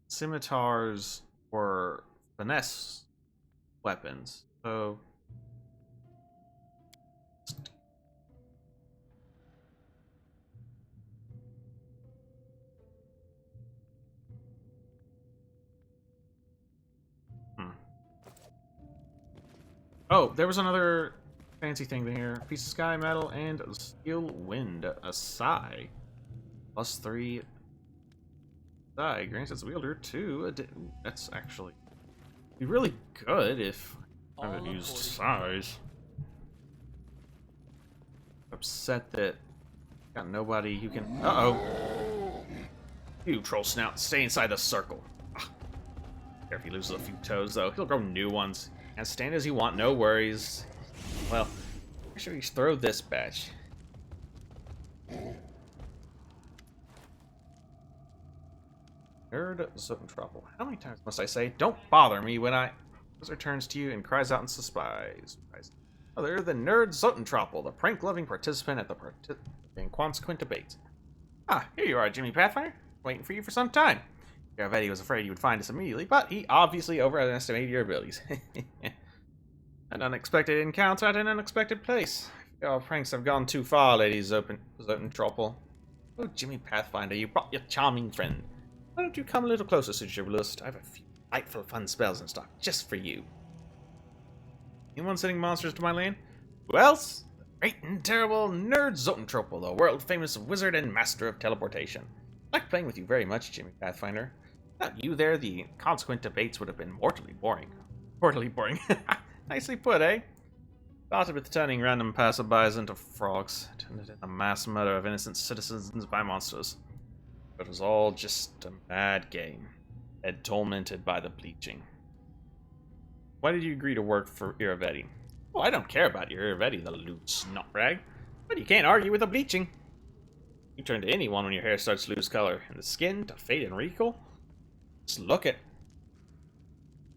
scimitars were finesse weapons. So oh, there was another fancy thing here. Piece of sky metal and steel wind. A sigh. +3 sigh. Grants its wielder 2. Ooh, that's actually be really good if I haven't All used according- sighs. Upset that got nobody who can. Uh-oh. You troll snout, stay inside the circle. Ah. Care if he loses a few toes, though. He'll grow new ones. And stand as you want, no worries. Well, where should we throw this batch? Nerd Zotentropple. How many times must I say, don't bother me when I... Wizard turns to you and cries out in surprise. Other than Nerd Zotentropple, the prank-loving participant at the inconsequent debates. Ah, here you are, Jimmy Pathfinder. Waiting for you for some time. Garvetti was afraid you would find us immediately, but he obviously overestimated your abilities. An unexpected encounter at an unexpected place. Your pranks have gone too far, Lady Zotentropple. Oh, Jimmy Pathfinder, you brought your charming friend. Why don't you come a little closer, Sir Jubilist? I have a few delightful fun spells in stock, just for you. Anyone sending monsters to my land? Who else? The great and terrible Nerd Zotentropple, the world-famous wizard and master of teleportation. I like playing with you very much, Jimmy Pathfinder. Without you there, the consequent debates would have been mortally boring. Mortally boring. Nicely put, eh? Started with turning random passerbys into frogs, turned it into a mass murder of innocent citizens by monsters. But it was all just a mad game, and tormented by the bleaching. Why did you agree to work for Iravetti? Well, I don't care about Iravetti, the lewd snotrag, but you can't argue with the bleaching. You turn to anyone when your hair starts to lose color, and the skin to fade and wrinkle. Just look at.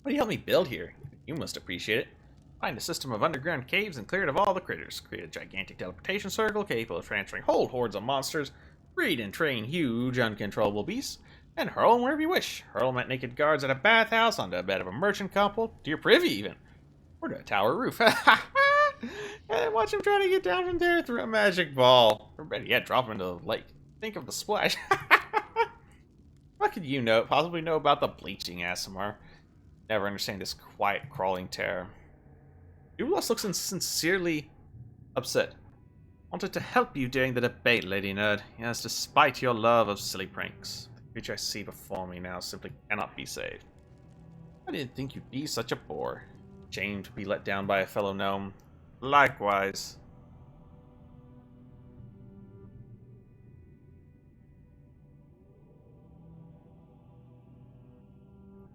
What do you help me build here? You must appreciate it. Find a system of underground caves and clear it of all the critters. Create a gigantic teleportation circle capable of transferring whole hordes of monsters. Breed and train huge, uncontrollable beasts. And hurl them wherever you wish. Hurl them at naked guards at a bathhouse, onto a bed of a merchant couple, to your privy even. Or to a tower roof. And then watch them try to get down from there through a magic ball. Or better yet, drop them into the lake. Think of the splash. What could you know? Possibly know about the bleaching, Asimar. Never understand this quiet, crawling terror. Dulos looks sincerely upset. Wanted to help you during the debate, Lady Nerd. Yes, despite your love of silly pranks. The creature I see before me now simply cannot be saved. I didn't think you'd be such a bore. Shame to be let down by a fellow gnome. Likewise.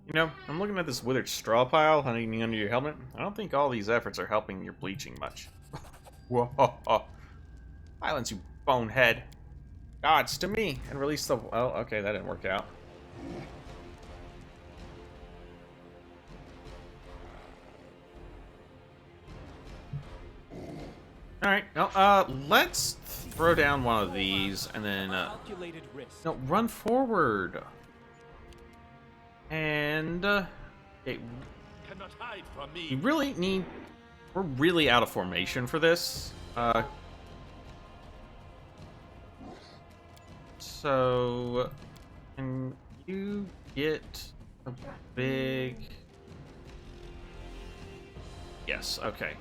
You know, I'm looking at this withered straw pile hanging under your helmet. I don't think all these efforts are helping your bleaching much. Whoa. Silence, you bonehead. Gods to me, and release the... Oh, okay, that didn't work out. Alright, well, let's throw down one of these, and then, no, run forward. And, okay, Cannot hide from me. we really need... We're really out of formation for this. So, can you get a big... Yes, okay.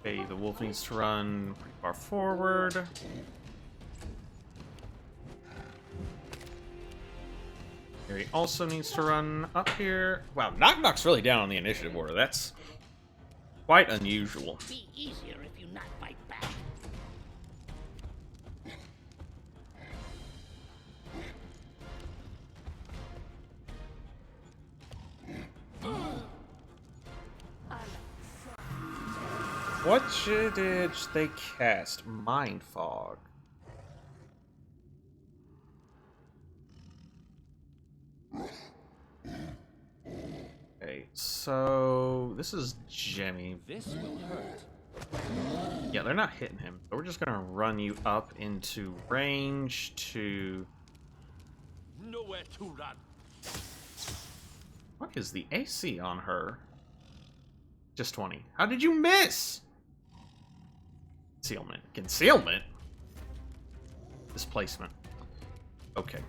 Okay, the wolf needs to run pretty far forward. He also needs to run up here. Wow, Knock Knock's really down on the initiative order. That's quite unusual. Be easier if you not fight back. What did they cast? Mind Fog. Okay, so this is Jimmy. This will hurt. Yeah, they're not hitting him. So we're just gonna run you up into range to... Nowhere to run. What is the AC on her? Just 20. How did you miss? Concealment. Concealment? Displacement. Okay.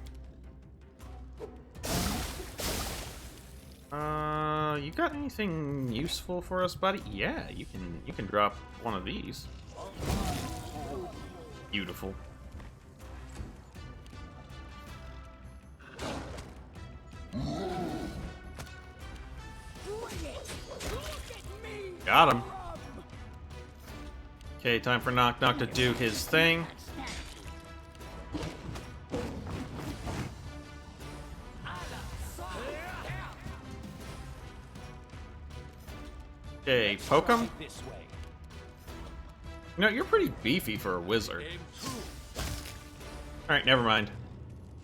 You got anything useful for us, buddy? Yeah, you can drop one of these. Beautiful. Got him. Okay, time for Knock Knock to do his thing. Okay, poke him. This way. You know, you're pretty beefy for a wizard. Aim true. Alright, never mind.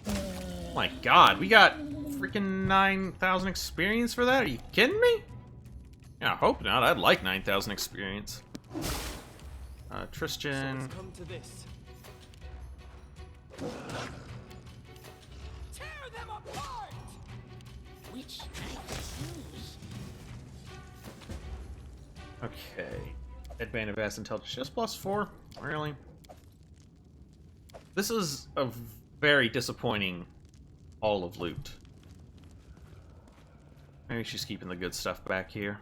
Oh my god, we got freaking 9,000 experience for that? Are you kidding me? Yeah, I hope not. I'd like 9,000 experience. So Tristan. it's come to this. Tear them apart. Which strike to choose? Okay. Headband of Vast Intelligence. Just +4? Really? This is a very disappointing haul of loot. Maybe she's keeping the good stuff back here.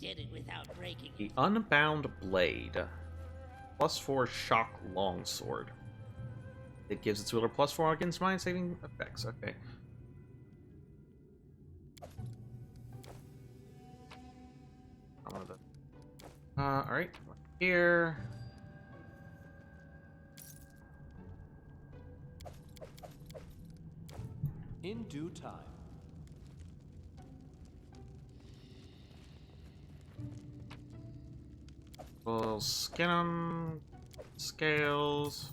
Did it without breaking The Unbound Blade. +4 shock longsword. It gives its wielder +4 against mind saving effects. Okay. Alright. Here. In due time. We'll skin them. Scales.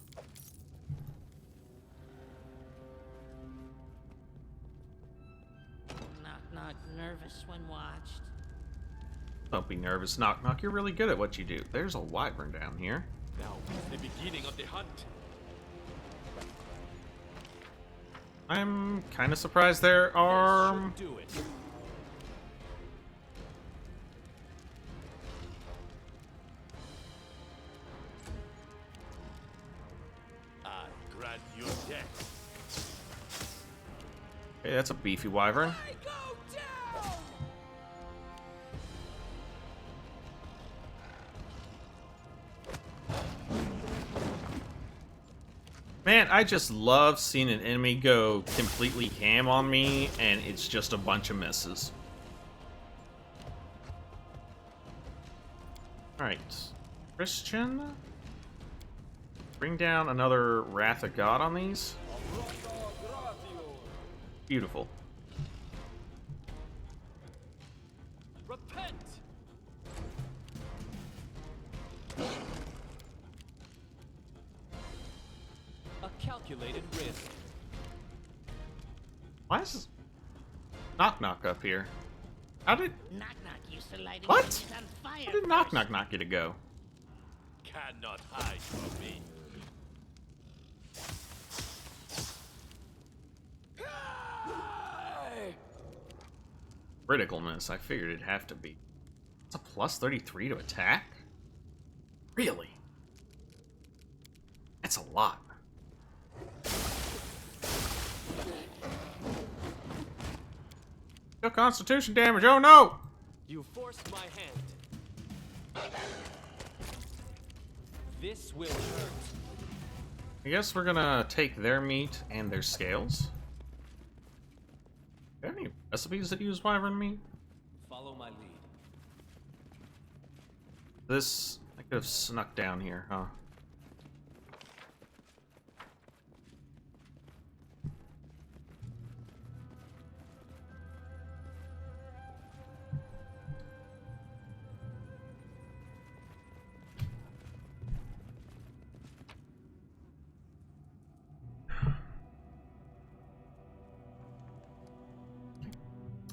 Knock, knock, nervous when watched. Don't be nervous, Knock Knock. You're really good at what you do. There's a wyvern down here. Now is the beginning of the hunt. I'm kind of surprised there are... This should do it. I grant you death. Hey, that's a beefy wyvern. I go down! Man, I just love seeing an enemy go completely ham on me, and it's just a bunch of misses. Alright. Christian? Bring down another Wrath of God on these. Beautiful. Repent! A calculated risk. Why is Knock Knock up here? How did... Knock, knock used to light What? enemies on fire. How did Knock first. Knock not get a go? Cannot hide from me. Criticalness, I figured it'd have to be. It's a plus 33 to attack? Really? That's a lot. No constitution damage, oh no! You forced my hand. This will hurt. I guess we're gonna take their meat and their scales. Are there any recipes that use wyvern meat? Follow my lead. This, I could have snuck down here, huh?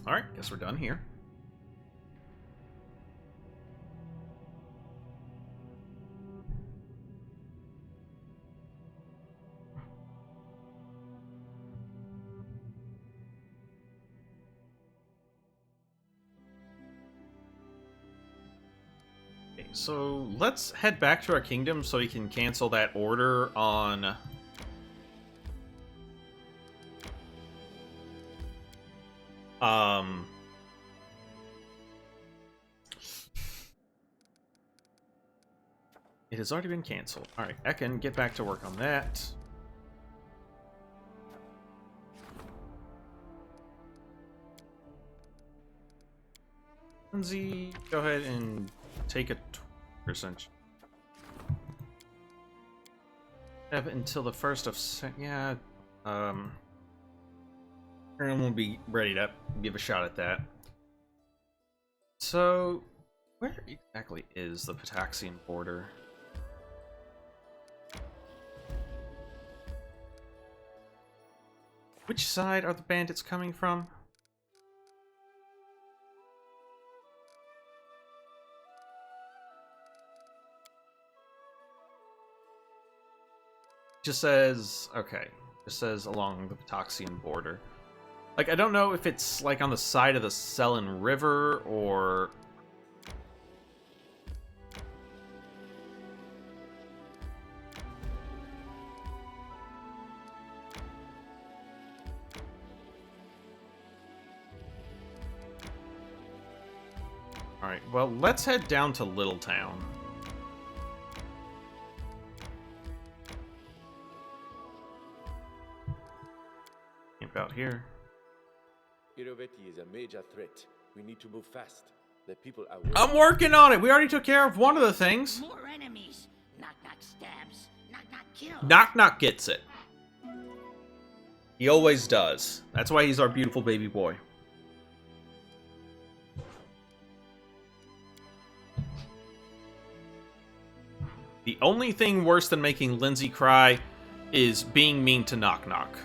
Alright, guess we're done here. Okay, so let's head back to our kingdom so we can cancel that order on... It has already been canceled. Alright, Ekin, get back to work on that. Lindsay, go ahead and take a percentage. Have until the 1st of... Yeah, and we'll be ready to give a shot at that. So, where exactly is the Pataxian border? Which side are the bandits coming from? Just says, okay, just says along the Pataxian border. Like, I don't know if it's, like, on the side of the Selen River, or... Alright, well, let's head down to Little Town. Camp out here. Interrogating is a major threat. We need to move fast. The people are I'm working on it. We already took care of one of the things. More enemies. Knock knock stabs. Knock knock kills. Knock Knock gets it. He always does. That's why he's our beautiful baby boy. The only thing worse than making Lindsay cry is being mean to Knock Knock.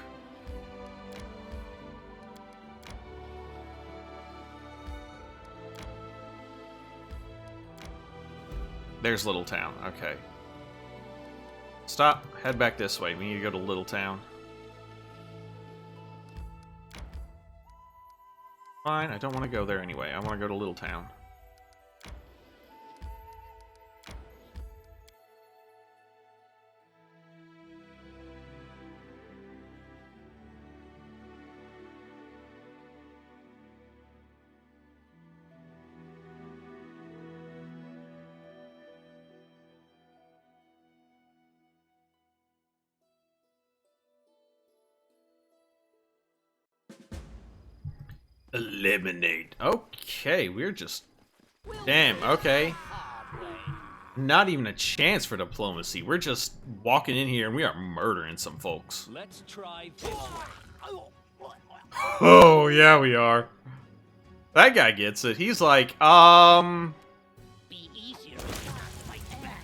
There's Little Town. Okay. Stop. Head back this way. We need to go to Little Town. Fine. I don't want to go there anyway. I want to go to Little Town. Eliminate. Okay, we're just... Damn, okay. Not even a chance for diplomacy. We're just walking in here and we are murdering some folks. Let's try this way. Oh, yeah, we are. That guy gets it. He's like, Be easier. Fight back.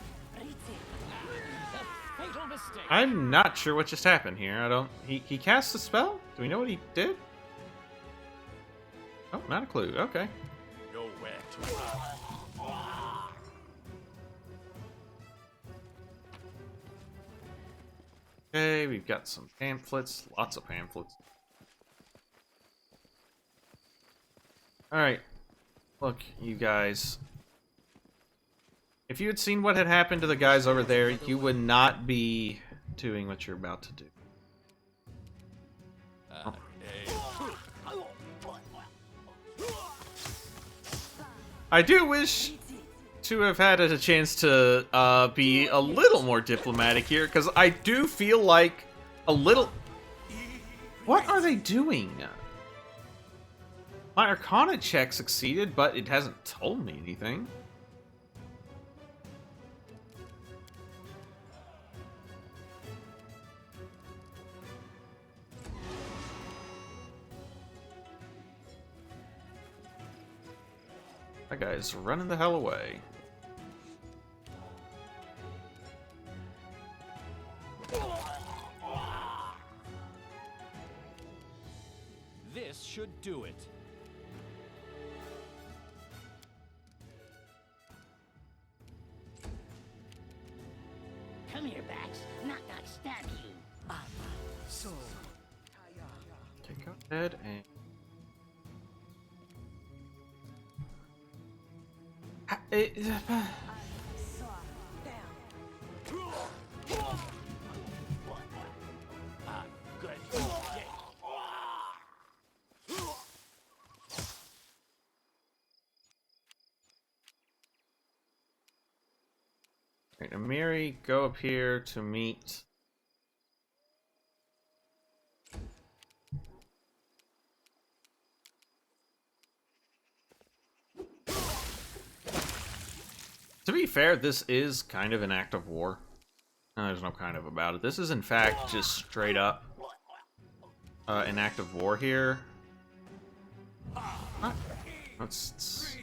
Fatal mistake. I'm not sure what just happened here. I don't... He cast a spell? Do we know what he did? Oh, not a clue. Okay. nowhere to run. Okay, we've got some pamphlets. Lots of pamphlets. Alright. Look, you guys. If you had seen what had happened to the guys over there, you would not be doing what you're about to do. I do wish to have had a chance to be a little more diplomatic here, because I do feel like a little... What are they doing? My Arcana check succeeded, but it hasn't told me anything. That guy's running the hell away. This should do it. Come here, Bax. Knock knock stab you. Take out head and... Alright, Amiri, go up here to meet... To be fair, this is kind of an act of war. No, there's no kind of about it. This is in fact just straight up an act of war here. That's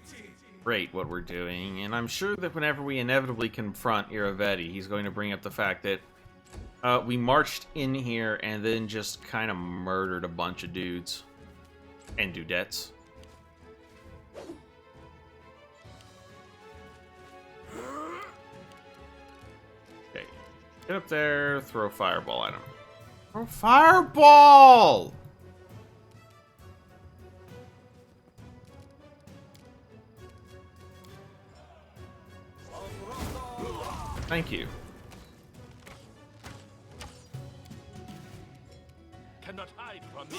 great what we're doing, and I'm sure that whenever we inevitably confront Iravetti, he's going to bring up the fact that we marched in here and then just kind of murdered a bunch of dudes and dudettes. Okay, get up there, throw a fireball at him. Throw a fireball! Thank you. Cannot hide from me.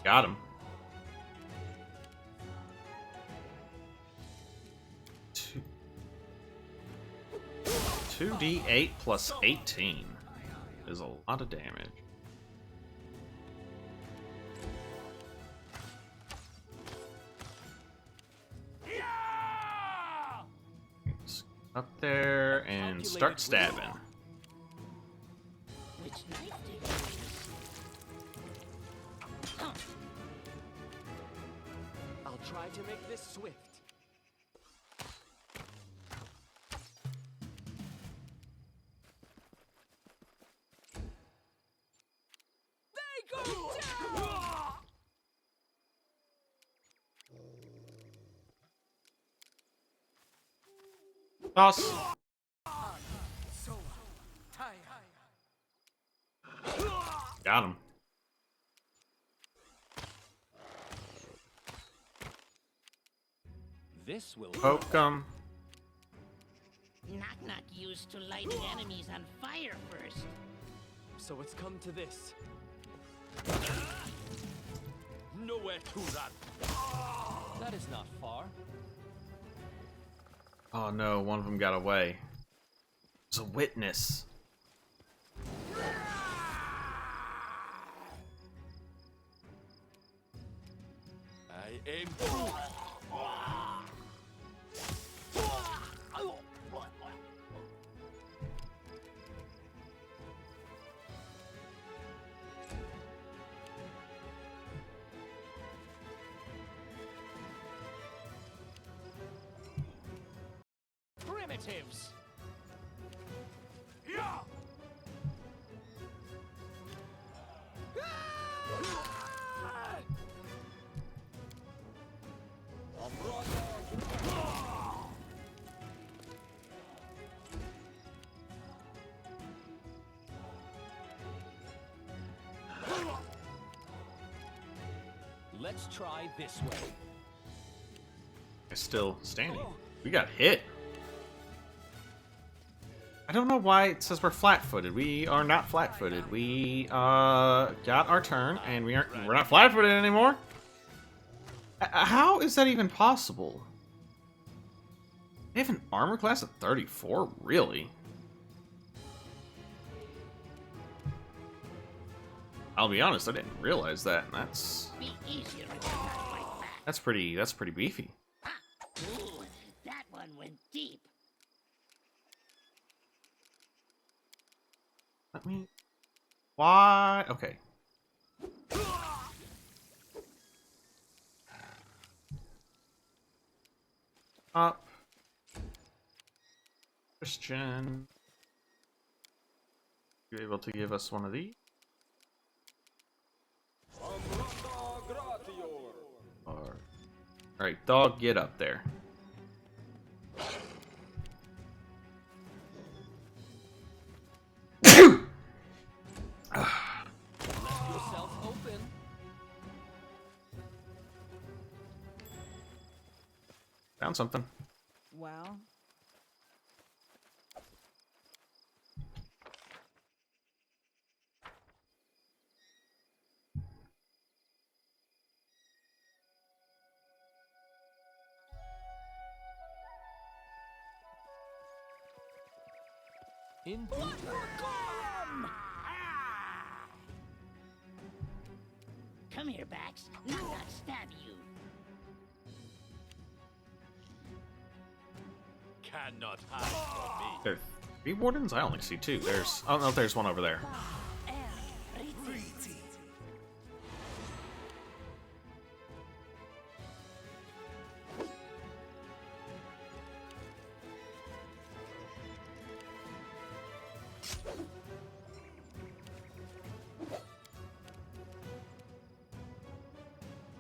Got him. 2d8 plus 18 is a lot of damage. Up there and start stabbing. Which knife do you use? Oh, I'll try to make this swift. They go down! Toss. Got him. This will Poke him. knock used to lighting enemies on fire first. So it's come to this. Nowhere to run. That is not far. Oh no, one of them got away. It's a witness. I aim true. Primitives. Let's try this way. It's still standing. We got hit. I don't know why it says we're flat-footed. We are not flat-footed. We got our turn, and we're not flat-footed anymore. How is that even possible? They have an armor class of 34? Really? I'll be honest, I didn't realize that. Be easier if you're not quite back. That's pretty beefy. Ooh, that one went deep. Let me. Why? Okay. Up. Christian. You able to give us one of these? Alright, dog, get up there. Yourself open. Found something. Well, Indeed. Come here, Bax. Knock stab you. Cannot hide from me. There are 3 wardens? I only see 2. There's. Oh no, there's one over there.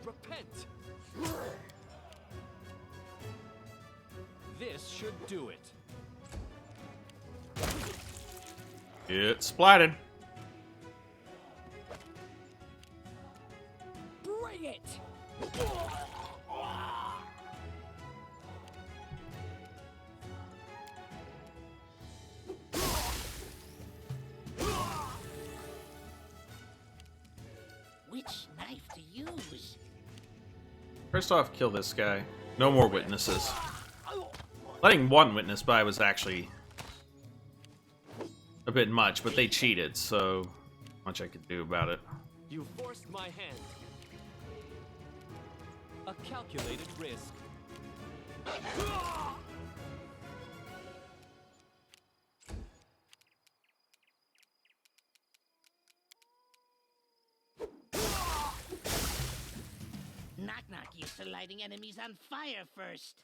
Repent. This should do it. It's splatted. Bring it. Which knife to use? First off, kill this guy. No more witnesses. Letting one witness by was actually a bit much, but they cheated, so much I could do about it. You forced my hand. A calculated risk. Knock Knock used to lighting enemies on fire first.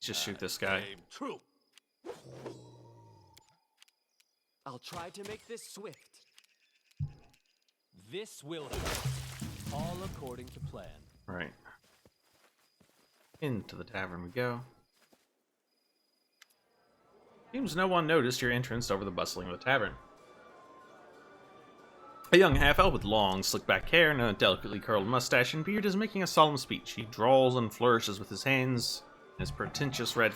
Just shoot this guy. Aim true. I'll try to make this swift. This will hurt. All according to plan. Right. Into the tavern we go. Seems no one noticed your entrance over the bustling of the tavern. A young half-elf with long, slick-back hair and a delicately curled mustache and beard is making a solemn speech. He drawls and flourishes with his hands. His pretentious red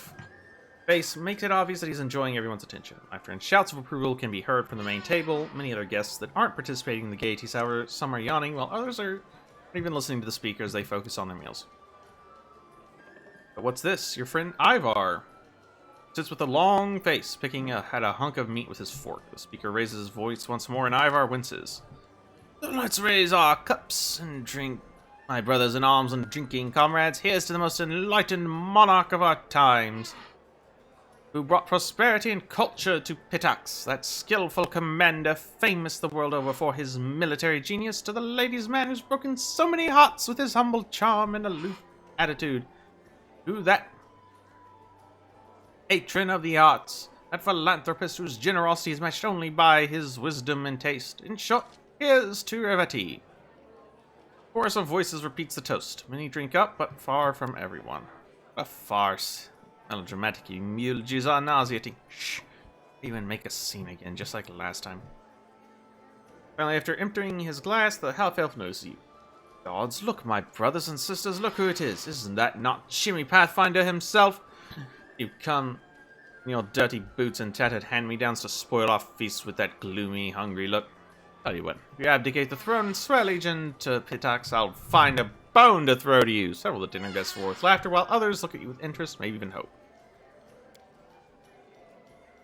face makes it obvious that he's enjoying everyone's attention. Laughter and shouts of approval can be heard from the main table. Many other guests that aren't participating in the gaiety, however, some are yawning, while others are not even listening to the speaker as they focus on their meals. But what's this? Your friend Ivar sits with a long face, picking at a hunk of meat with his fork. The speaker raises his voice once more, and Ivar winces. Let's raise our cups and drink, my brothers in arms and drinking comrades. Here's to the most enlightened monarch of our times, who brought prosperity and culture to Pitax, that skillful commander famous the world over for his military genius, to the ladies' man who's broken so many hearts with his humble charm and aloof attitude, to that patron of the arts, that philanthropist whose generosity is matched only by his wisdom and taste. In short, here's to Revati. Chorus of voices repeats the toast. Many drink up, but far from everyone. A farce. Melodramatic eulogies are nauseating. Shh. Even make a scene again, just like last time. Finally, after emptying his glass, the half-elf notices you. Gods, look, my brothers and sisters, look who it is. Isn't that not Jimmy Pathfinder himself? You've come in your dirty boots and tattered hand-me-downs to spoil our feast with that gloomy, hungry look. Tell you what, if you abdicate the throne and swear legion to Pitax, I'll find a bone to throw to you. Several of the dinner guests roar with laughter, while others look at you with interest, maybe even hope.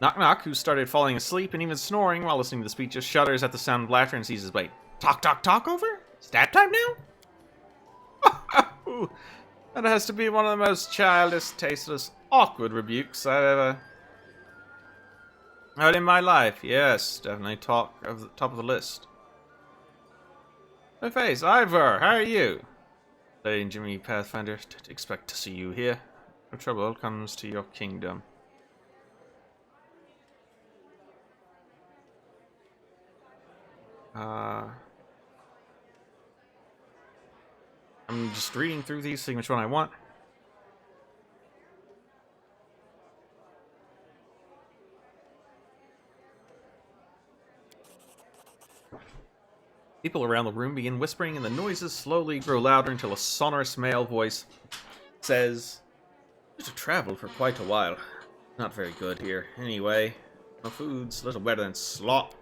Knock Knock, who started falling asleep and even snoring while listening to the speech, just shudders at the sound of laughter and sees his blade. Talk over? Stab time now? That has to be one of the most childish, tasteless, awkward rebukes I've ever heard in my life. Yes, definitely top of the list. No face, Ivor, how are you? Lady Jimmy Pathfinder, didn't expect to see you here. No trouble comes to your kingdom. I'm just reading through these, seeing which one I want. People around the room begin whispering, and the noises slowly grow louder until a sonorous male voice says, "We've traveled for quite a while. Not very good here. Anyway, no food's little better than slop.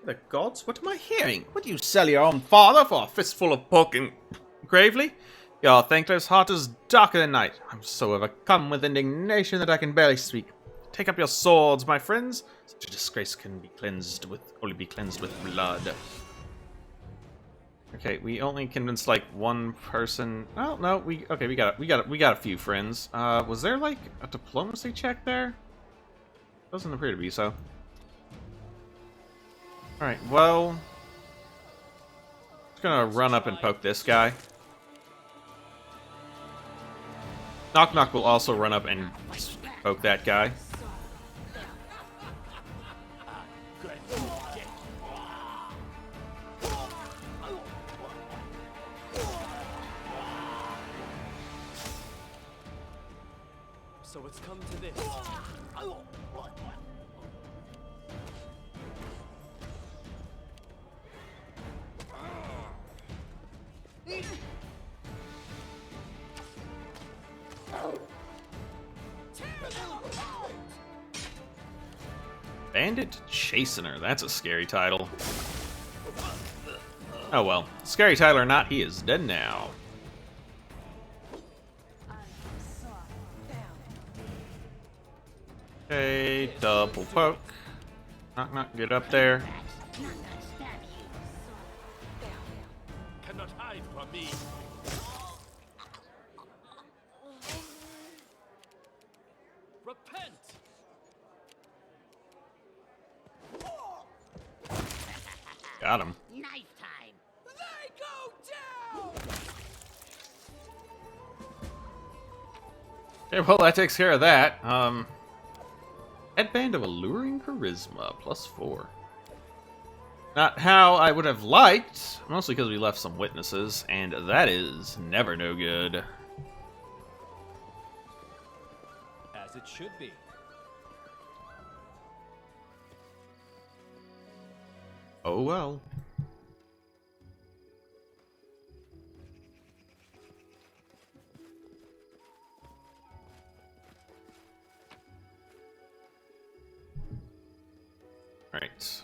The gods, what am I hearing? Would you sell your own father for a fistful of pork and gravely? Your thankless heart is darker than night. I'm so overcome with indignation that I can barely speak. Take up your swords, my friends. Such a disgrace can be only be cleansed with blood." Okay, we only convinced like one person. Oh no, we got a few friends. Was there like a diplomacy check there? Doesn't appear to be so. All right, well, just gonna run up and poke this guy. Knock Knock will also run up and poke that guy. So it's come to this. Bandit Chastener, that's a scary title. Oh well, scary title or not, he is dead now. Okay, double poke. Knock Knock, get up there. Cannot hide from me. Repent. Got him. Knife time. They go down. Okay, well, that takes care of that. Headband of Alluring Charisma, +4. Not how I would have liked, mostly because we left some witnesses, and that is never no good. As it should be. Oh well. Alright.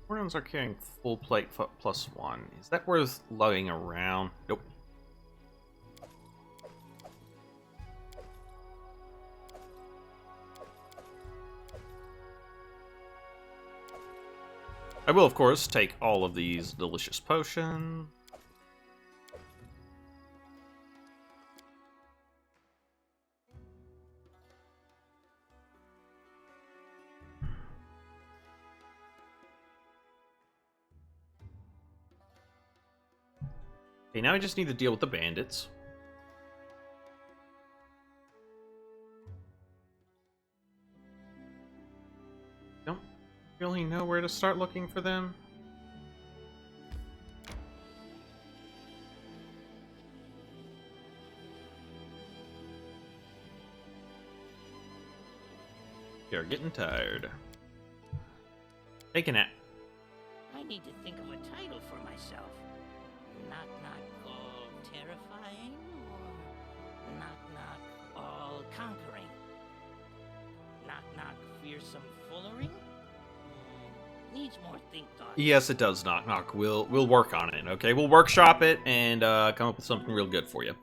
Warriors are carrying full plate +1. Is that worth lugging around? Nope. I will, of course, take all of these delicious potions. Okay, now I just need to deal with the bandits. Don't really know where to start looking for them. You're getting tired. Take a nap. I need to think of a title for myself. Knock knock all terrifying, or knock knock all conquering? Knock knock fearsome foolery? Needs more think thought. Yes, it does, knock knock. We'll work on it. Okay, we'll workshop it and come up with something real good for you.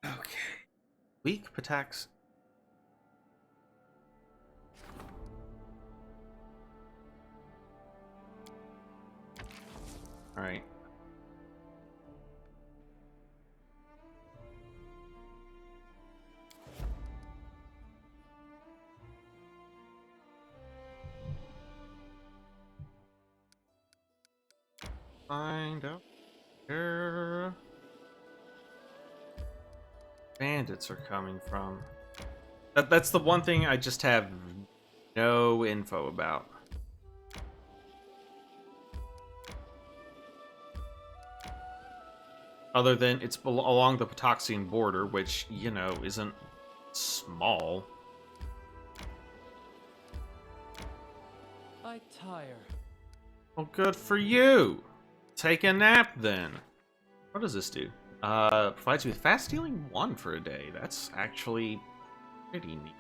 Okay. Weak attacks. Alright. Find out where bandits are coming from. That's the one thing I just have no info about. Other than it's along the Patoxian border, which, you know, isn't small. I tire. Well, good for you. Take a nap then. What does this do? Provides you with fast healing 1 for a day. That's actually pretty neat.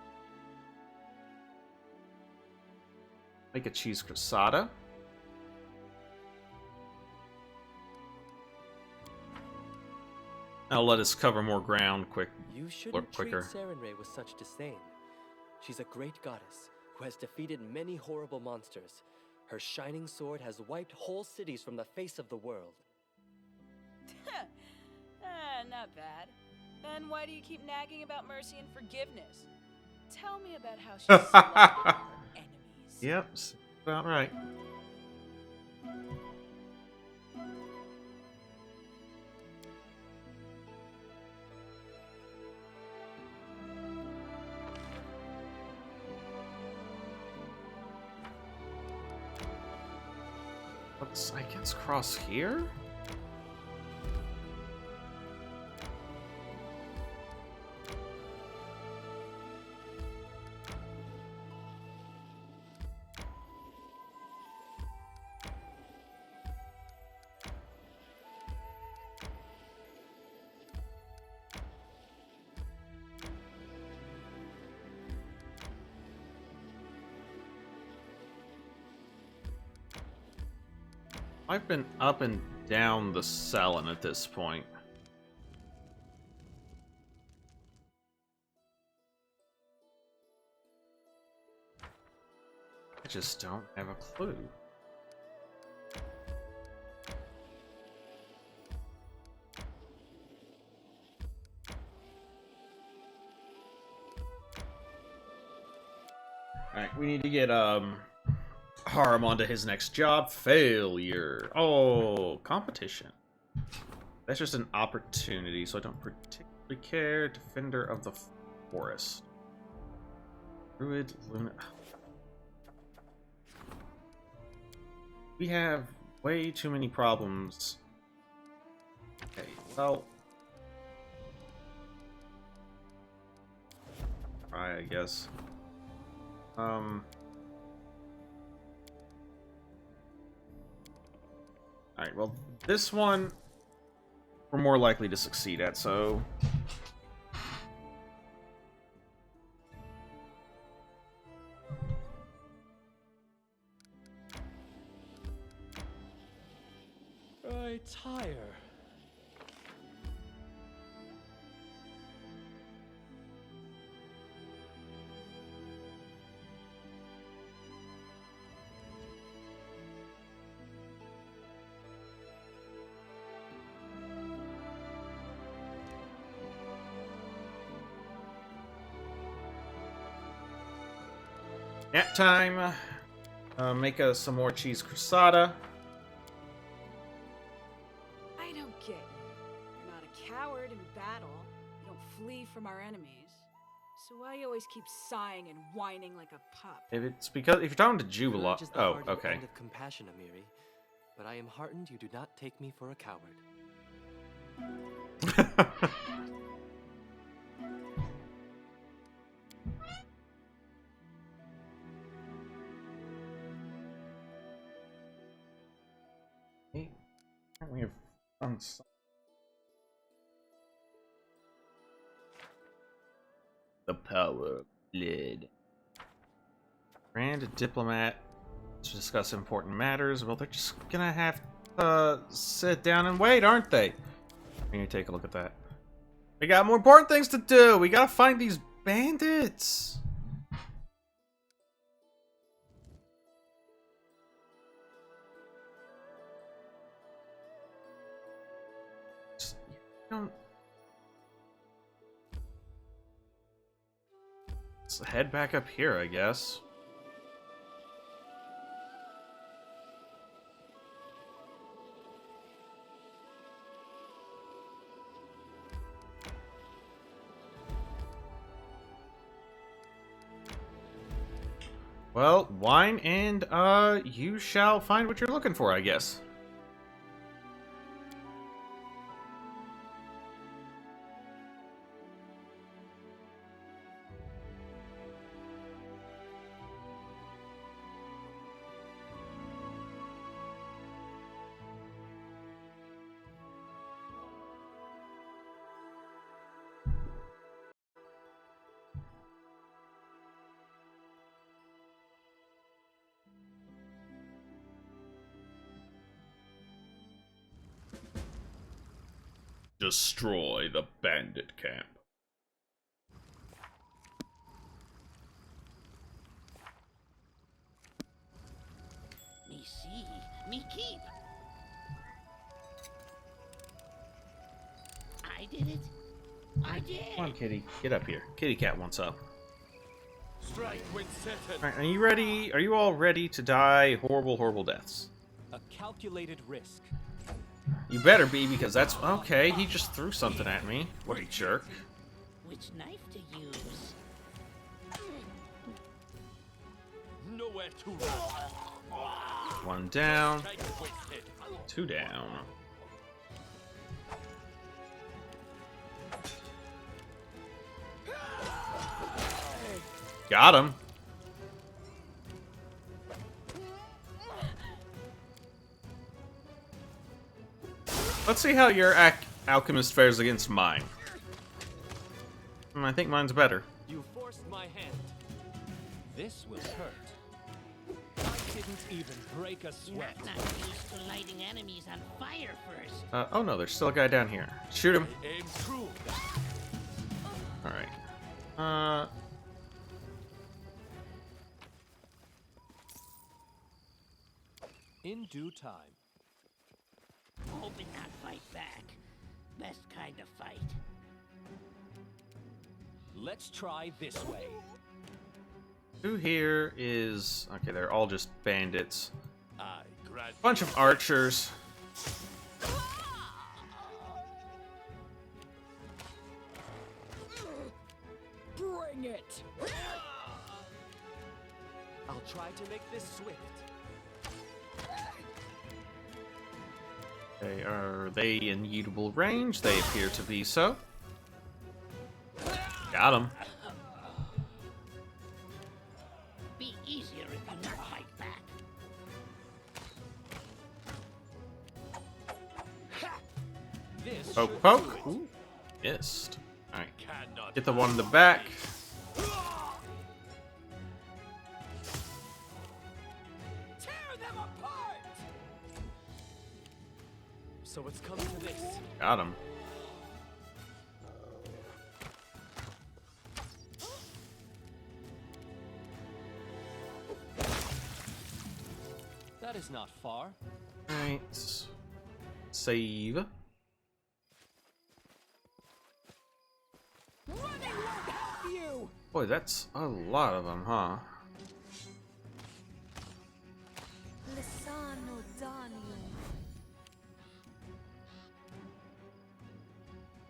Make a cheese cressata. I'll let us cover more ground quicker. You shouldn't treat Sarenrae with such disdain. She's a great goddess who has defeated many horrible monsters. Her shining sword has wiped whole cities from the face of the world. Not bad. Then why do you keep nagging about mercy and forgiveness? Tell me about how she's slaughtered her enemies. Yep, about right. Let's, I guess, cross here? I've been up and down the Cellin at this point. I just don't have a clue. Alright, we need to get Harm onto his next job. Failure. Oh, competition. That's just an opportunity, so I don't particularly care. Defender of the Forest. Druid, Luna. We have way too many problems. Okay, well. Try, I guess. Alright, well, this one we're more likely to succeed at, so. I tire. Nap time. Make us some more cheese crusada. I don't get you. You're not a coward in battle. You don't flee from our enemies. So why you always keep sighing and whining like a pup? If it's because if you're talking to Courage Jubila. is the Oh, hearty okay. end of compassion, Amiri. But I am heartened you do not take me for a coward. We have done some... The power blade. Grand diplomat to discuss important matters. Well, they're just gonna have to sit down and wait, aren't they? We're gonna take a look at that. We got more important things to do. We gotta find these bandits. Just, don't... Let's head back up here, I guess. Well, wine and, you shall find what you're looking for, I guess. Destroy the bandit camp. Me see, me keep. I did it. I did. Come on, kitty. Get up here. Kitty cat wants up. Strike when certain. Alright, are you ready? Are you all ready to die horrible, horrible deaths? A calculated risk. You better be, because that's... Okay, he just threw something at me. What a jerk. Which knife to use? Nowhere to run. One down. Strike wasted. Two down. Got him. Let's see how your alchemist fares against mine. I think mine's better. You forced my hand. This will hurt. I didn't even break a sweat. Not used to lighting enemies on fire first. Oh no, there's still a guy down here. Shoot him. Aim true. Alright. In due time. Hoping not fight back. Best kind of fight. Let's try this way. Who here is... Okay, they're all just bandits. I grant Bunch of archers. Bring it! I'll try to make this swift. Are they in usable range? They appear to be so. Got him. Be easier if you not fight back. This Poke, should poke. do it. Ooh, missed. Alright. cannot. Get the one in the back. Tear them apart! So it's come to this. Got him. That is not far. Alright. Save. Running won't help you! Boy, that's a lot of them, huh? Lisano Daniel.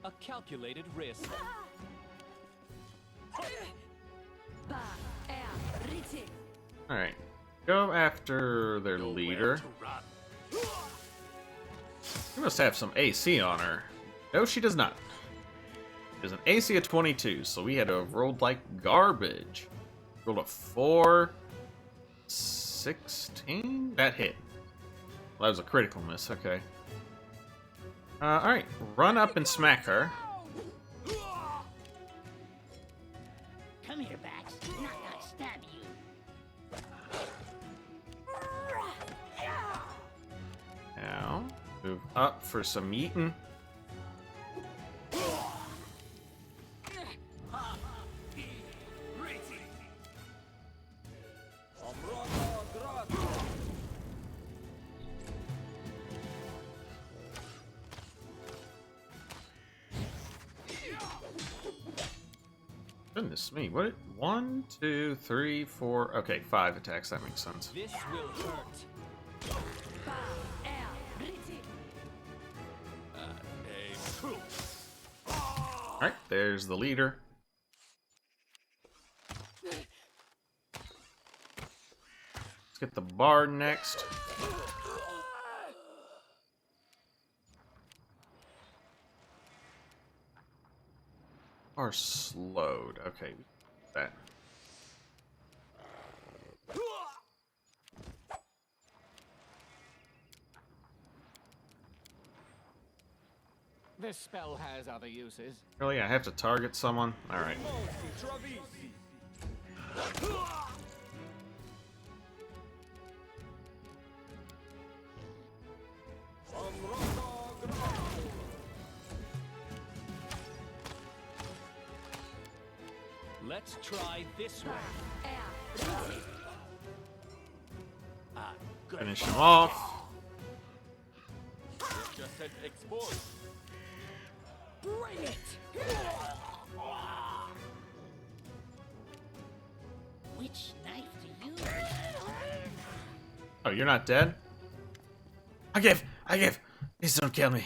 A calculated risk. Ba er riti. Alright. Go after their leader. She must have some AC on her. No, she does not. There's an AC of 22, so we had to have rolled like garbage. Rolled a 4, 16? That hit. Well, that was a critical miss, okay. Alright, run up and smack her. Come here, Bax. Not gonna stab you. Now, move up for some eating. Goodness me, what? 1, 2, 3, 4. Okay, 5 attacks. That makes sense. This will hurt. Ba er riti. All right, there's the leader. Let's get the bard next. Are slowed. Okay, that. This spell has other uses. Really, I have to target someone. All right. Let's try this way. Er riti. Finish him off. Just said export. Bring it! Which knife to use? Oh, you're not dead? I give. Please don't kill me.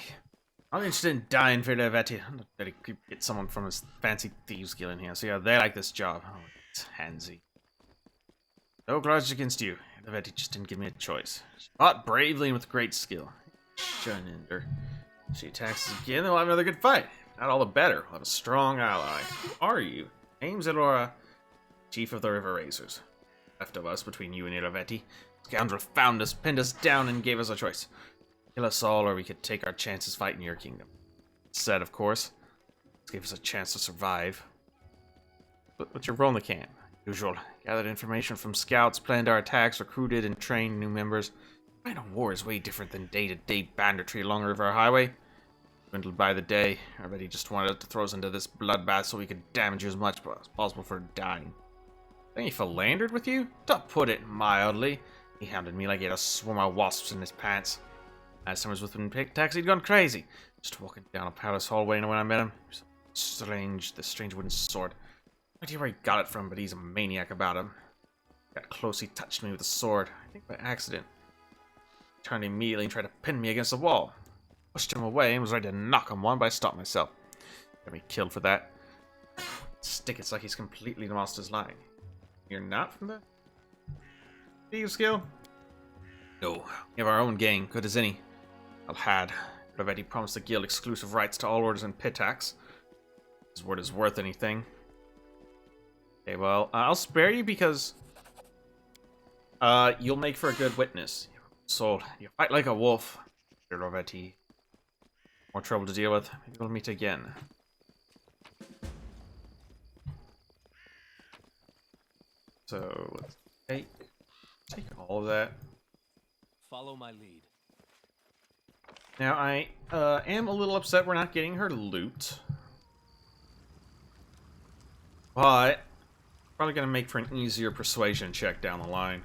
I'm interested in dying for the Veti. I'm not ready to get someone from his fancy thieves guild in here. So yeah, they like this job. Oh, it's handsy. No grudge against you. The Veti just didn't give me a choice. She fought bravely and with great skill. Shuninder. She attacks us again, then we'll have another good fight. Not all the better. We'll have a strong ally. Who are you? Name's Elora, chief of the River Razors. Left of us between you and Iravetti. Scoundrel found us, pinned us down, and gave us a choice. Kill us all, or we could take our chances fighting your kingdom. Said, of course. This gave us a chance to survive. What's your role in the camp? Usual. Gathered information from scouts, planned our attacks, recruited and trained new members. I know war is way different than day-to-day banditry along the River Highway. Dwindled by the day. Everybody just wanted to throw us into this bloodbath so we could damage you as much as possible for dying. Think he philandered with you? To put it mildly. He hounded me like he had a swarm of wasps in his pants. Last time I was with him in taxi, he'd gone crazy. Just walking down a palace hallway, and when I met him, he was strange, the strange wooden sword. No idea where he got it from, but he's a maniac about him. Got close, he touched me with a sword. I think by accident. Turned immediately and tried to pin me against the wall. Pushed him away and was ready to knock him one, but I stopped myself. Got me killed for that. Stick, it's like he's completely lost his line. You're not from the Thieves Guild? No, we have our own gang, good as any. Al-Had already promised the guild exclusive rights to all orders and pit tax. His word is worth anything. Okay, well, I'll spare you because you'll make for a good witness. So, you fight like a wolf. You're already more trouble to deal with. Maybe we'll meet again. So, let's take all of that. Follow my lead. Now, I am a little upset we're not getting her loot. But, probably gonna make for an easier persuasion check down the line.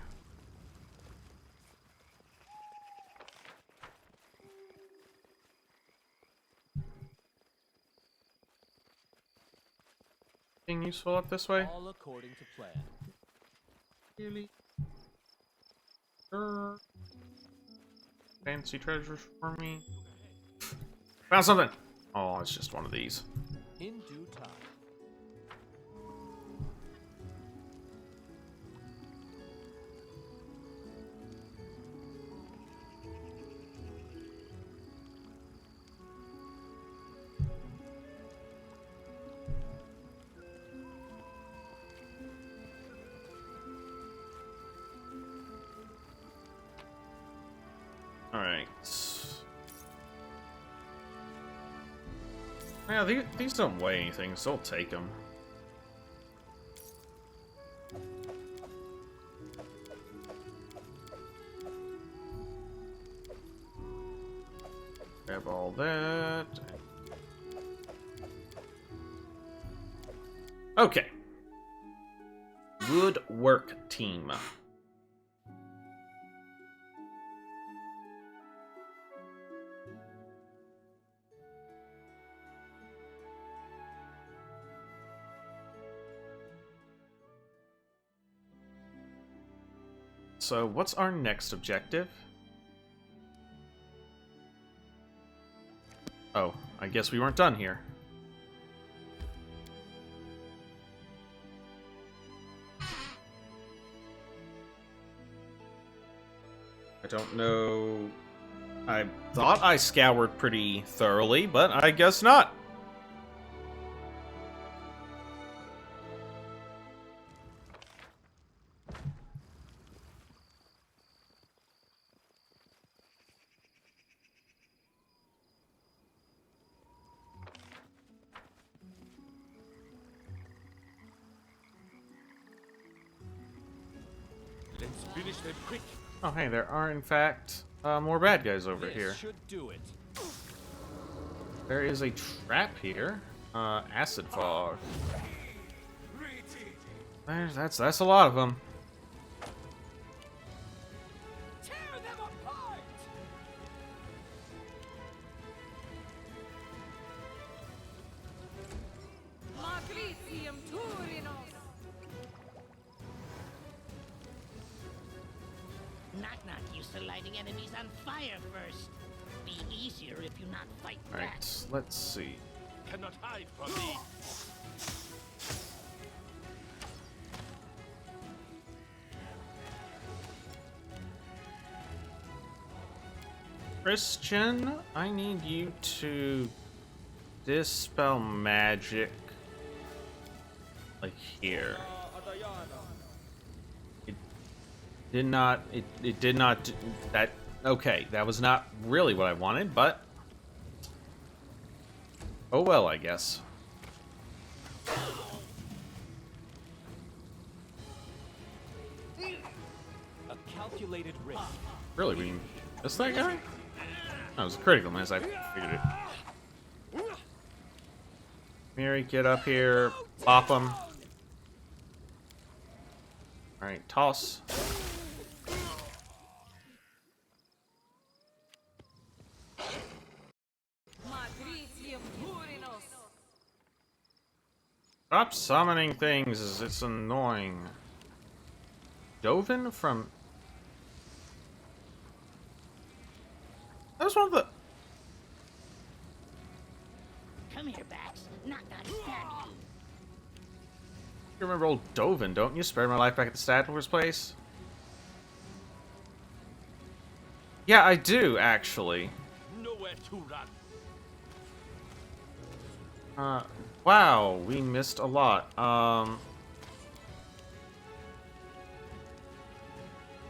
Anything useful up this way? All according to plan. Really? Sure. Fancy treasures for me. Found something! Oh, it's just one of these. In due time. Alright. Yeah, these don't weigh anything, so I'll take them. Grab all that. Okay. Good work, team. So, what's our next objective? Oh, I guess we weren't done here. I don't know. I thought I scoured pretty thoroughly, but I guess not. Let's finish them quick. Oh, hey, there are in fact more bad guys over This here. should do it. There is a trap here. Acid fog. That's a lot of them. Tear them apart! Magritium Turinos! Knock-knock used to lighting enemies on fire first. Be easier if you not fight back. Alright, let's see. Cannot hide from me. Christian, I need you to dispel magic. Like here. It did not. It did not. That. Okay, that was not really what I wanted, but. Oh well, I guess. A calculated risk. Really, we missed that guy? That was a critical miss. I figured it. Mary, get up here. Pop him. Alright, toss. Magritium Turinos! Stop summoning things. It's annoying. Dovin from... That was one of the... Come here, Bax. Knock, knock, stab you. You remember old Dovin, don't you? Spared my life back at the Stadler's place? Yeah, I do, actually. Nowhere to run. Wow, we missed a lot.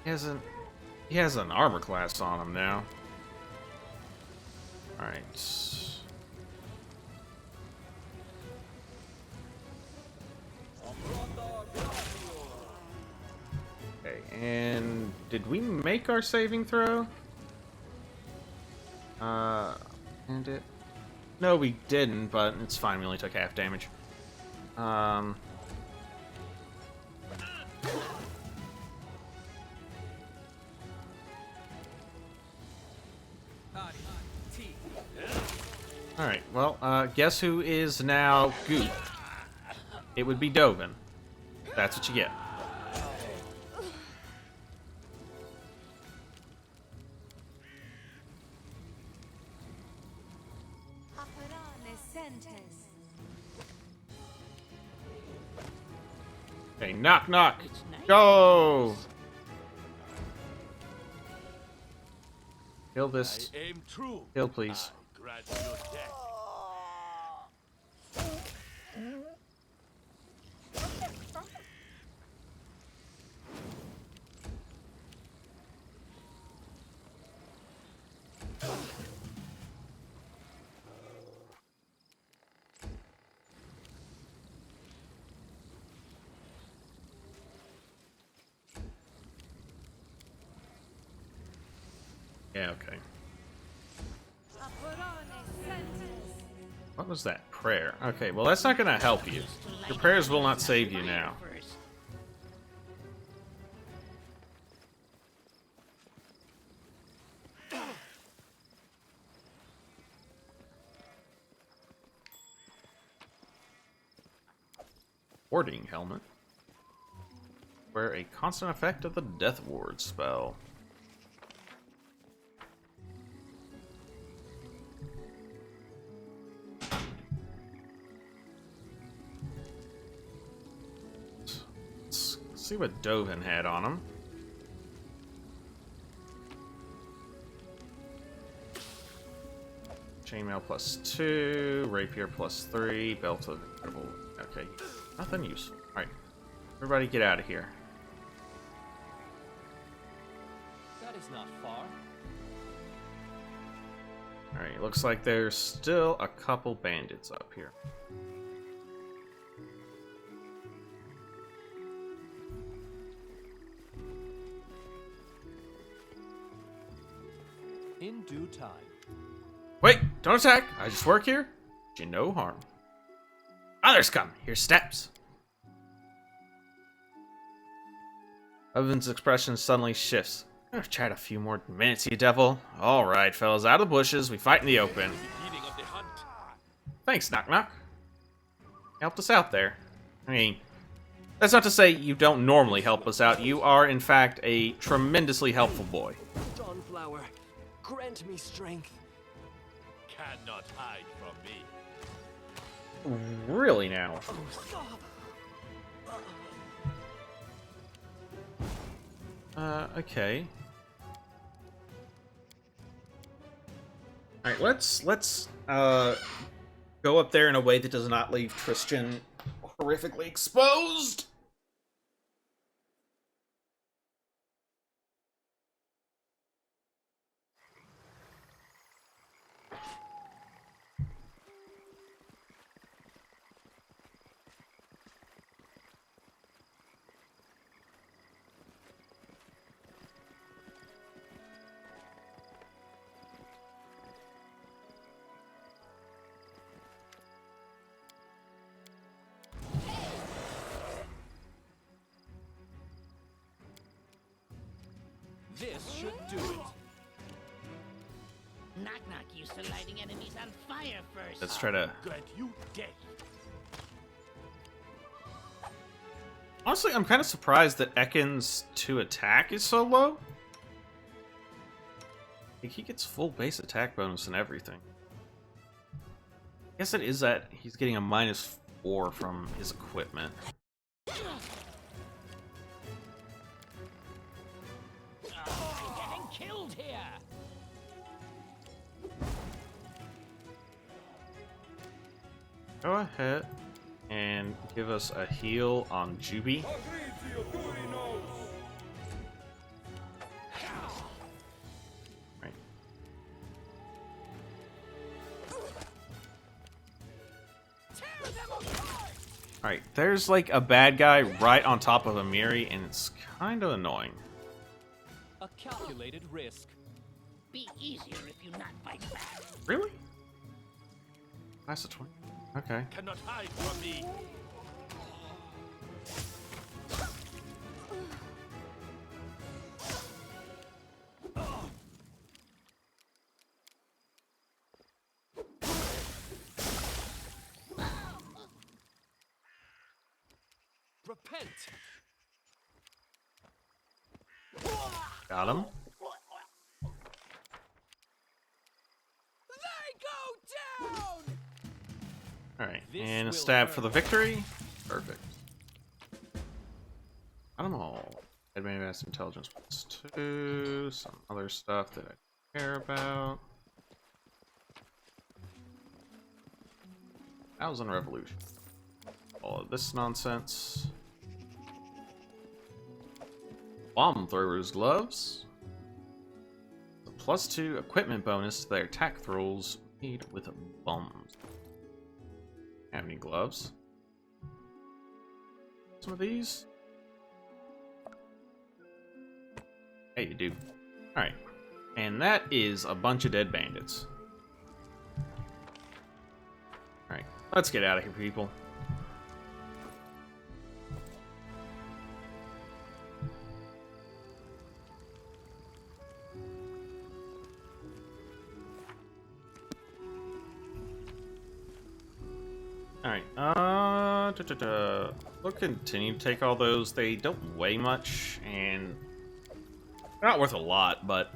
He has an armor class on him now. Alright. Okay, and did we make our saving throw? And it... No, we didn't, but it's fine. We only took half damage. Alright, well, guess who is now Goop? It would be Dovin. That's what you get. Okay, knock, knock. Go! Kill this. I aim true. Kill, please. I grant your death. Yeah, okay. What was that? Prayer. Okay, well that's not gonna help you. Your prayers will not save you now. Warding helmet. Wear a constant effect of the Death Ward spell. Let's see what Dovin had on him. Chainmail +2, rapier +3, belt of incredible. Okay, nothing useful. Alright, everybody get out of here. That is not far. Alright, looks like there's still a couple bandits up here. In due time. Wait, don't attack! I just work here. Do you no harm. Others come! Here's steps! Oven's expression suddenly shifts. I've tried a few more minutes, you devil. Alright, fellas, out of the bushes, we fight in the open. Beginning of the hunt. Thanks, Knock Knock. Helped us out there. I mean, that's not to say you don't normally help us out. You are, in fact, a tremendously helpful boy. Dawnflower, grant me strength. Cannot hide from me. Really now? Okay. Alright, let's go up there in a way that does not leave Tristan horrifically exposed. This should do it. Knock Knock used to lighting enemies on fire first. Let's try to... Grant you death. Honestly, I'm kind of surprised that Ekans to attack is so low. Like, he gets full base attack bonus and everything. I guess it is that he's getting a -4 from his equipment. Getting killed here. Go ahead and give us a heal on Juby. Right. Alright, there's like a bad guy right on top of Amiri, and it's kind of annoying. A calculated risk. Be easier if you not fight back. Really? That's a 20. Okay. Cannot hide from me. Repent. Got him. They go down. Alright, This and a will stab hurt. for the victory. Perfect. I don't know. Advanced intelligence +2. Some other stuff that I care about. 1000 revolution. All of this nonsense. Bomb throwers gloves. The +2 equipment bonus to their attack throws made with bombs. Have any gloves? Some of these? Hey, you do. Alright. And that is a bunch of dead bandits. Alright, let's get out of here, people. Alright, we'll continue to take all those. They don't weigh much, and they're not worth a lot, but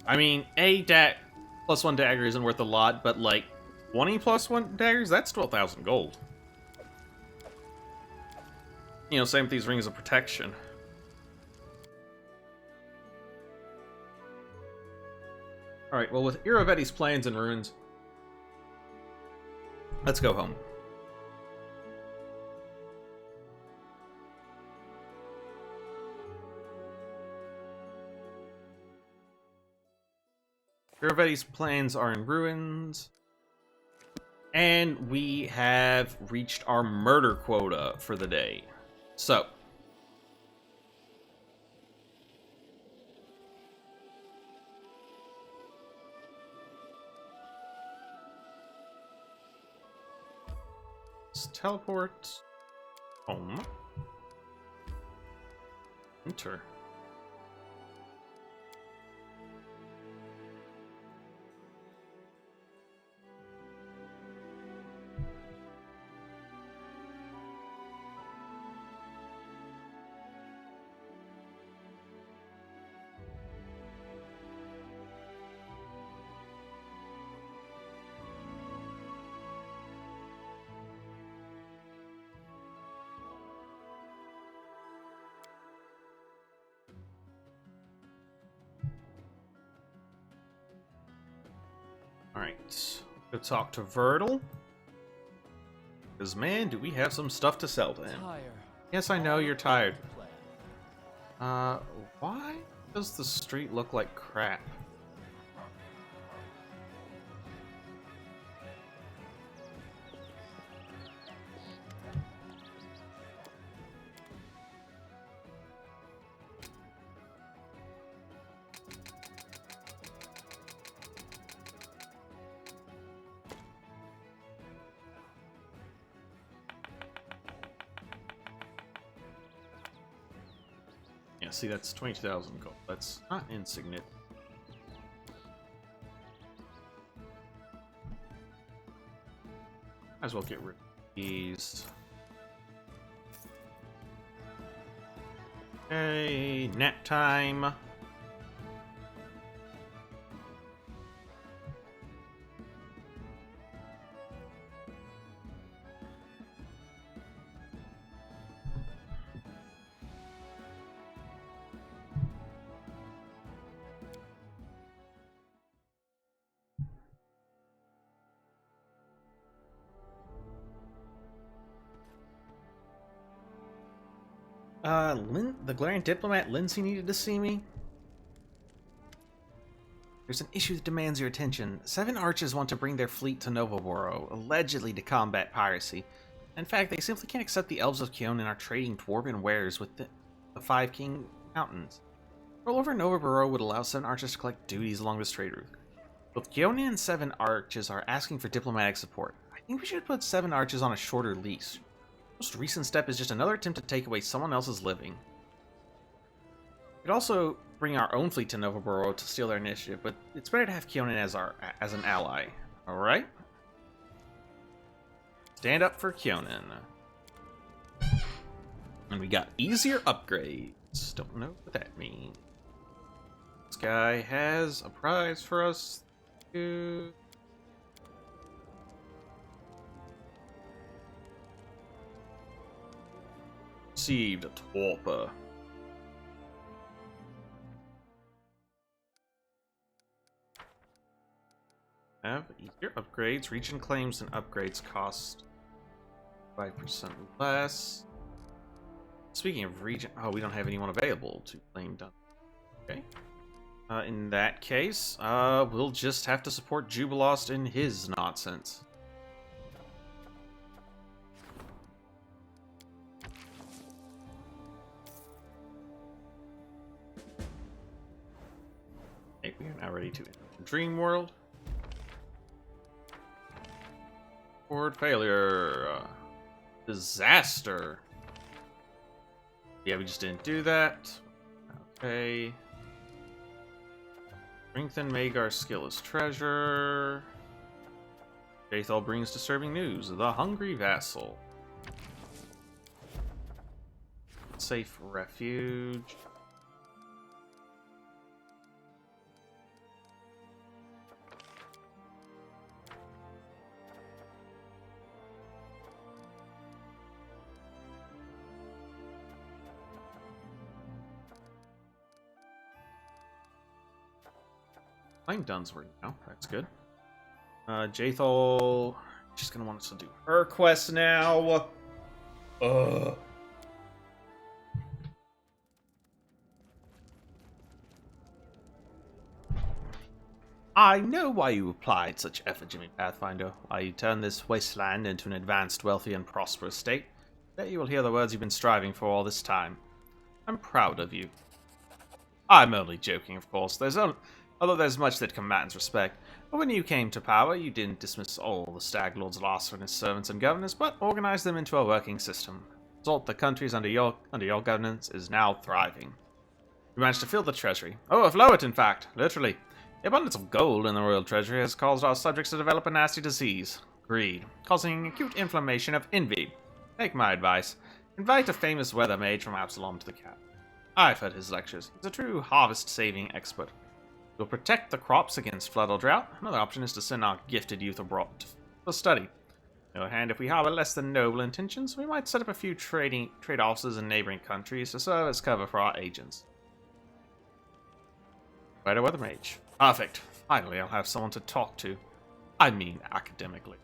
I mean, +1 dagger isn't worth a lot, but like 20 +1 daggers, that's 12,000 gold. You know, same with these rings of protection. Alright, well, with Iravetti's plans and ruins, let's go home. Iravetti's plans are in ruins. And we have reached our murder quota for the day. So. Let's teleport home. Enter. Alright, go talk to Vertil. Because, man, do we have some stuff to sell to him. Tire. Yes, I know you're tired. Plan. Why does the street look like crap? Yeah, see, that's 22,000 gold. That's not insignificant. Might as well get rid of these. Okay, nap time. The glaring diplomat Lindsay needed to see me. There's an issue that demands your attention. 7 archers want to bring their fleet to Novoboro, allegedly to combat piracy. In fact, they simply can't accept the elves of Keonan are trading dwarven wares with the 5 King Mountains. Roll over Novoboro would allow 7 archers to collect duties along this trade route. Both Keonan and 7 archers are asking for diplomatic support. I think we should put 7 archers on a shorter leash. Most recent step is just another attempt to take away someone else's living. We'd also bring our own fleet to Novoboro to steal their initiative, but it's better to have Keonan as an ally. Alright? Stand up for Keonan. And we got easier upgrades. Don't know what that means. This guy has a prize for us. Received a torpor. Have easier upgrades. Region claims and upgrades cost 5% less. Speaking of region, oh, we don't have anyone available to claim done. Okay. In that case, we'll just have to support Jubilost in his nonsense. Okay, we are now ready to enter Dream World. Forward failure. Disaster. Yeah, we just didn't do that. Okay. Strengthen Magar's skill as treasure. Jaethal brings disturbing news. The Hungry Vassal. Safe refuge. Playing Dunsworth now. That's good. Jaethal, she's gonna want us to do her quest now. Ugh. I know why you applied such effort, Jimmy Pathfinder. Why you turned this wasteland into an advanced, wealthy, and prosperous state. Bet you will hear the words you've been striving for all this time. I'm proud of you. I'm only joking, of course. Although there's much that combatants respect. But when you came to power, you didn't dismiss all the Stag Lord's lost from his servants and governors, but organized them into a working system. The result, the countries under your governance is now thriving. You managed to fill the treasury. Overflow it, in fact, literally. The abundance of gold in the royal treasury has caused our subjects to develop a nasty disease, greed, causing acute inflammation of envy. Take my advice. Invite a famous weather mage from Absalom to the camp. I've heard his lectures. He's a true harvest-saving expert. We'll protect the crops against flood or drought. Another option is to send our gifted youth abroad for study. On the other hand, if we harbor less than noble intentions, we might set up a few trade offices in neighboring countries to serve as cover for our agents. Right, a weather mage. Perfect. Finally, I'll have someone to talk to. I mean, academically.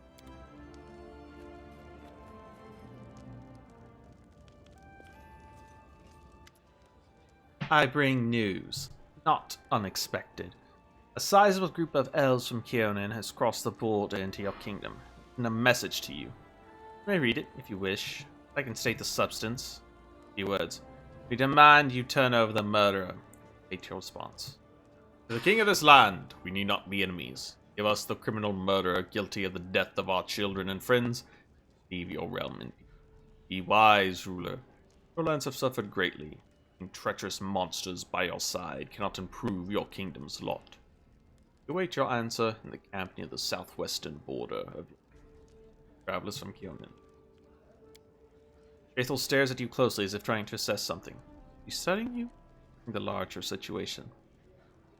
I bring news. Not unexpected. A sizable group of elves from Keonan has crossed the border into your kingdom, and a message to you. You may read it if you wish. I can state the substance. A few words. We demand you turn over the murderer. Await your response. To the king of this land, we need not be enemies. Give us the criminal murderer guilty of the death of our children and friends. Leave your realm in peace. Be wise, ruler. Your lands have suffered greatly. And treacherous monsters by your side cannot improve your kingdom's lot. Await your answer in the camp near the southwestern border of travelers from Keonan. Jaethal stares at you closely as if trying to assess something. He's studying you? The larger situation.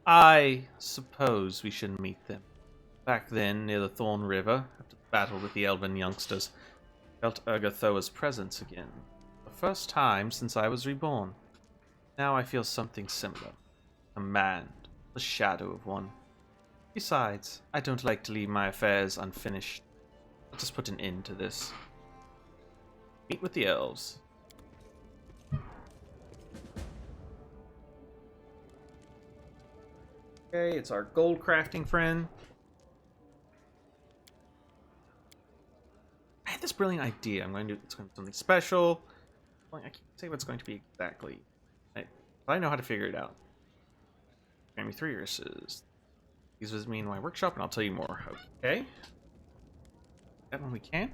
I suppose we should meet them. Back then, near the Thorn River, after the battle with the elven youngsters, I felt Urgathoa's presence again. The first time since I was reborn. Now I feel something similar. Command. The shadow of one. Besides, I don't like to leave my affairs unfinished. Let us put an end to this. Meet with the elves. Okay, it's our gold crafting friend. I had this brilliant idea. It's going to be something special. I can't say what it's going to be exactly. But I know how to figure it out. Grant me 3 irises. Please visit me in my workshop and I'll tell you more. Okay. That one we can.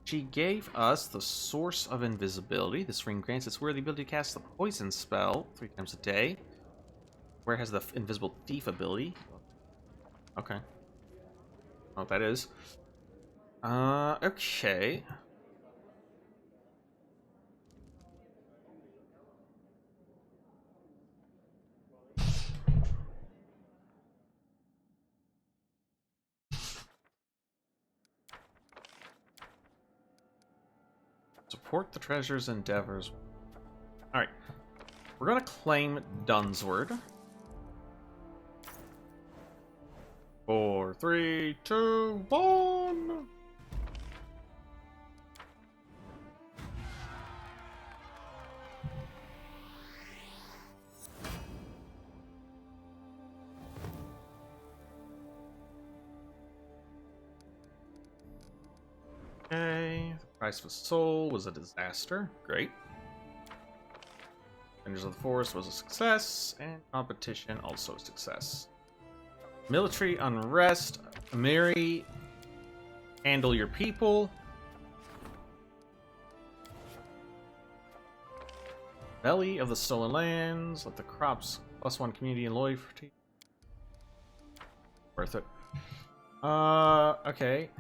She gave us the Source of Invisibility. This ring grants its wearer the ability to cast the poison spell 3 times a day. Where has the Invisible Thief ability? Okay. Oh, that is. Okay. Support the treasure's endeavors. Alright. We're gonna claim Dunsword. 4, 3, 2, 1. Okay. The price of a soul was a disaster. Great. Rangers of the Forest was a success, and competition also a success. Military unrest. Marry. Handle your people. Belly of the Stolen Lands. Let the crops +1 community and loyalty. Worth it. Okay.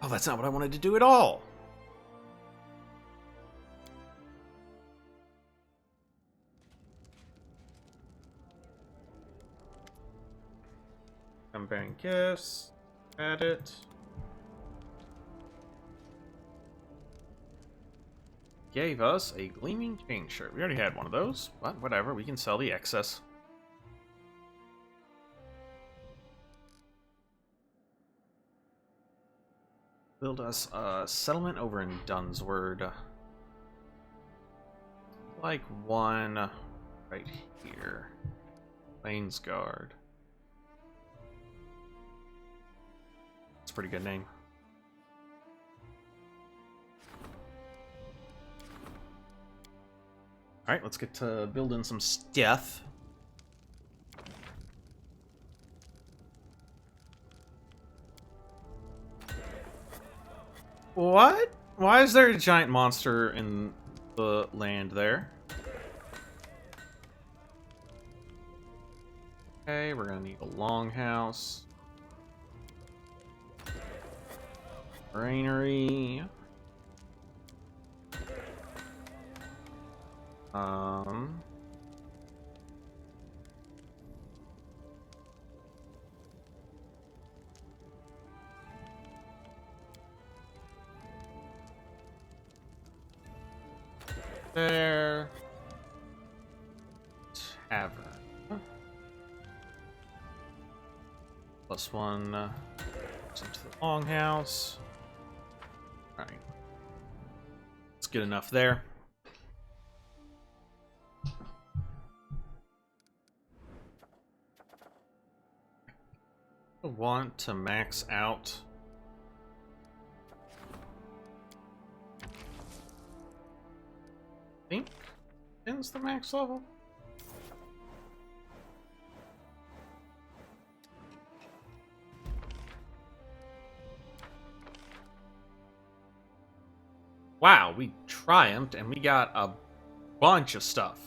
Oh, that's not what I wanted to do at all. I'm bearing gifts. Add it. Gave us a gleaming chain shirt. We already had one of those, but whatever. We can sell the excess. Build us a settlement over in Dunsword. Like one right here. Plainsguard. It's a pretty good name. Alright, let's get to building some stuff. What? Why is there a giant monster in the land there? Okay, we're gonna need a longhouse. Granary. There. Tavern. +1 into the longhouse. Alright. It's good enough there. I want to max out I think is the max level. Wow, we triumphed and we got a bunch of stuff.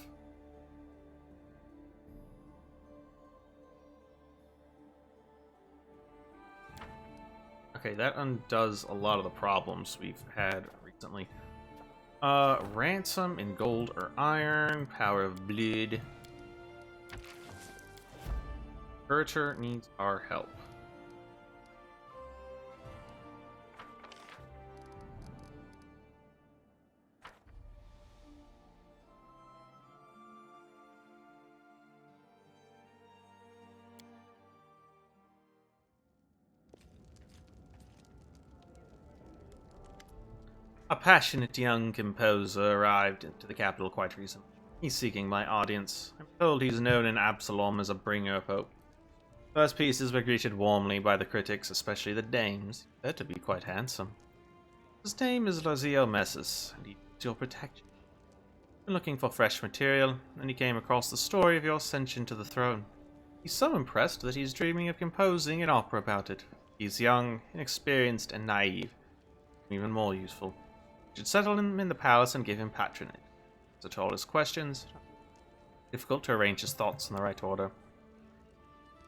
Okay, that undoes a lot of the problems we've had recently. Ransom in gold or iron, power of blood. Furniture needs our help. A passionate young composer arrived into the capital quite recently. He's seeking my audience. I'm told he's known in Absalom as a bringer of hope. First pieces were greeted warmly by the critics, especially the dames. They're to be quite handsome. His name is Lazio Messis, and he needs your protection. Been looking for fresh material, and he came across the story of your ascension to the throne. He's so impressed that he's dreaming of composing an opera about it. He's young, inexperienced, and naive. Even more useful. You should settle him in the palace and give him patronage. Answer to all his questions. Difficult to arrange his thoughts in the right order.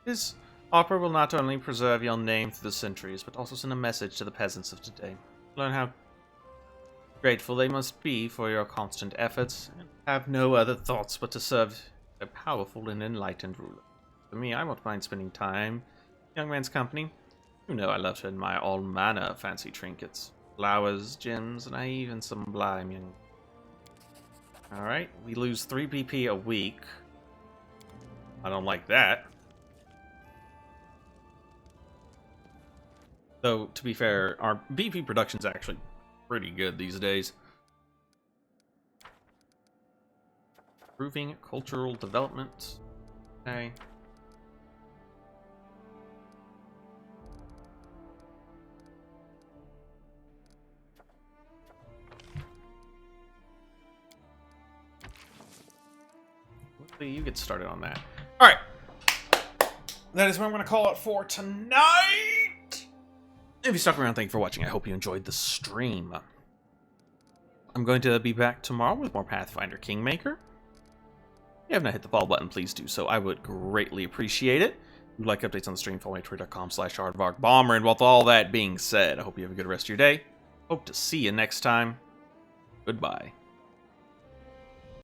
His opera will not only preserve your name through the centuries, but also send a message to the peasants of today. Learn how grateful they must be for your constant efforts, and have no other thoughts but to serve a powerful and enlightened ruler. For me, I won't mind spending time in the young man's company. You know I love to admire all manner of fancy trinkets. Flowers, gems, and I even sublime young. Alright, we lose 3 BP a week. I don't like that. Though, to be fair, our BP production's actually pretty good these days. Improving cultural development. Okay. You get started on that. Alright. That is what I'm going to call it for tonight. If you stuck around, thank you for watching. I hope you enjoyed the stream. I'm going to be back tomorrow with more Pathfinder Kingmaker. If you have not hit the follow button, please do so. I would greatly appreciate it. If you'd like updates on the stream, follow me at twitter.com/aardvarkbomber. And with all that being said, I hope you have a good rest of your day. Hope to see you next time. Goodbye.